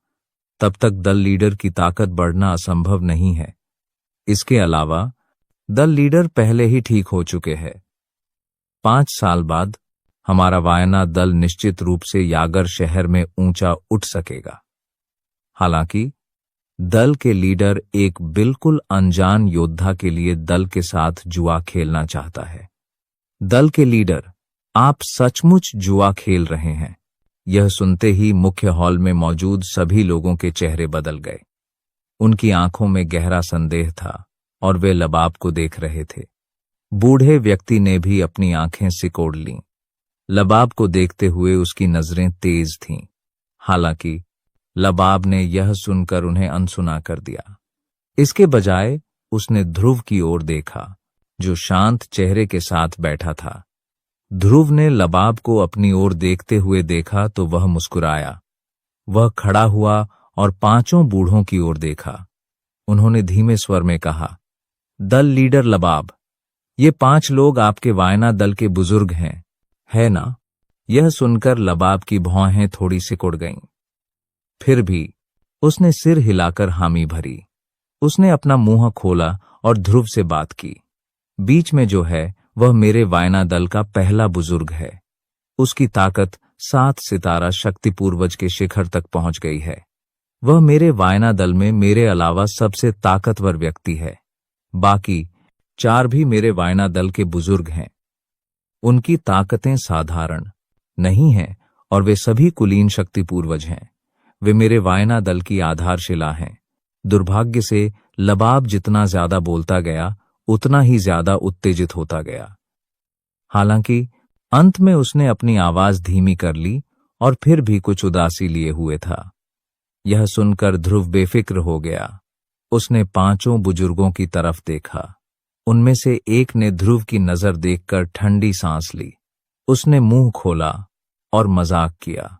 तब तक दल लीडर की ताकत बढ़ना असंभव नहीं है। इसके अलावा दल लीडर पहले ही ठीक हो चुके हैं। 5 साल बाद हमारा वायना दल निश्चित रूप से यागर शहर में ऊंचा उठ सकेगा। हालांकि दल के लीडर एक बिल्कुल अनजान योद्धा के लिए दल के साथ जुआ खेलना चाहता है। दल के लीडर, आप सचमुच जुआ खेल रहे हैं। यह सुनते ही मुख्य हॉल में मौजूद सभी लोगों के चेहरे बदल गए। उनकी आंखों में गहरा संदेह था और वे लबाब को देख रहे थे। बूढ़े व्यक्ति ने भी अपनी आंखें सिकोड़ लीं। लबाब को देखते हुए उसकी नजरें तेज थीं। हालांकि लबाब ने यह सुनकर उन्हें अनसुना कर दिया। इसके बजाय उसने ध्रुव की ओर देखा, जो शांत चेहरे के साथ बैठा था। ध्रुव ने लबाब को अपनी ओर देखते हुए देखा तो वह मुस्कुराया। वह खड़ा हुआ और 5 बूढ़ों की ओर देखा। उन्होंने धीमे स्वर में कहा, दल लीडर लबाब, ये 5 लोग आपके वायना दल के बुजुर्ग हैं, है ना? यह सुनकर लबाब की भौहें थोड़ी सिकुड़ गईं। फिर भी उसने सिर हिलाकर हामी भरी। उसने अपना मुंह खोला और ध्रुव से बात की। बीच में जो है वह मेरे वायना दल का पहला बुजुर्ग है। उसकी ताकत 7 सितारा शक्ति पूर्वज के शिखर तक पहुंच गई है। वह मेरे वायना दल में मेरे अलावा सबसे ताकतवर व्यक्ति है। बाकी 4 भी मेरे वायना दल के बुजुर्ग हैं। उनकी ताकतें साधारण नहीं हैं और वे सभी कुलीन शक्ति पूर्वज हैं। वे मेरे वायना दल की आधारशिला हैं। दुर्भाग्य से लबाब जितना ज्यादा बोलता गया उतना ही ज्यादा उत्तेजित होता गया। हालांकि अंत में उसने अपनी आवाज धीमी कर ली और फिर भी कुछ उदासी लिए हुए था। यह सुनकर ध्रुव बेफिक्र हो गया। उसने 5 बुजुर्गों की तरफ देखा। उनमें से एक ने ध्रुव की नजर देखकर ठंडी सांस ली। उसने मुंह खोला और मजाक किया,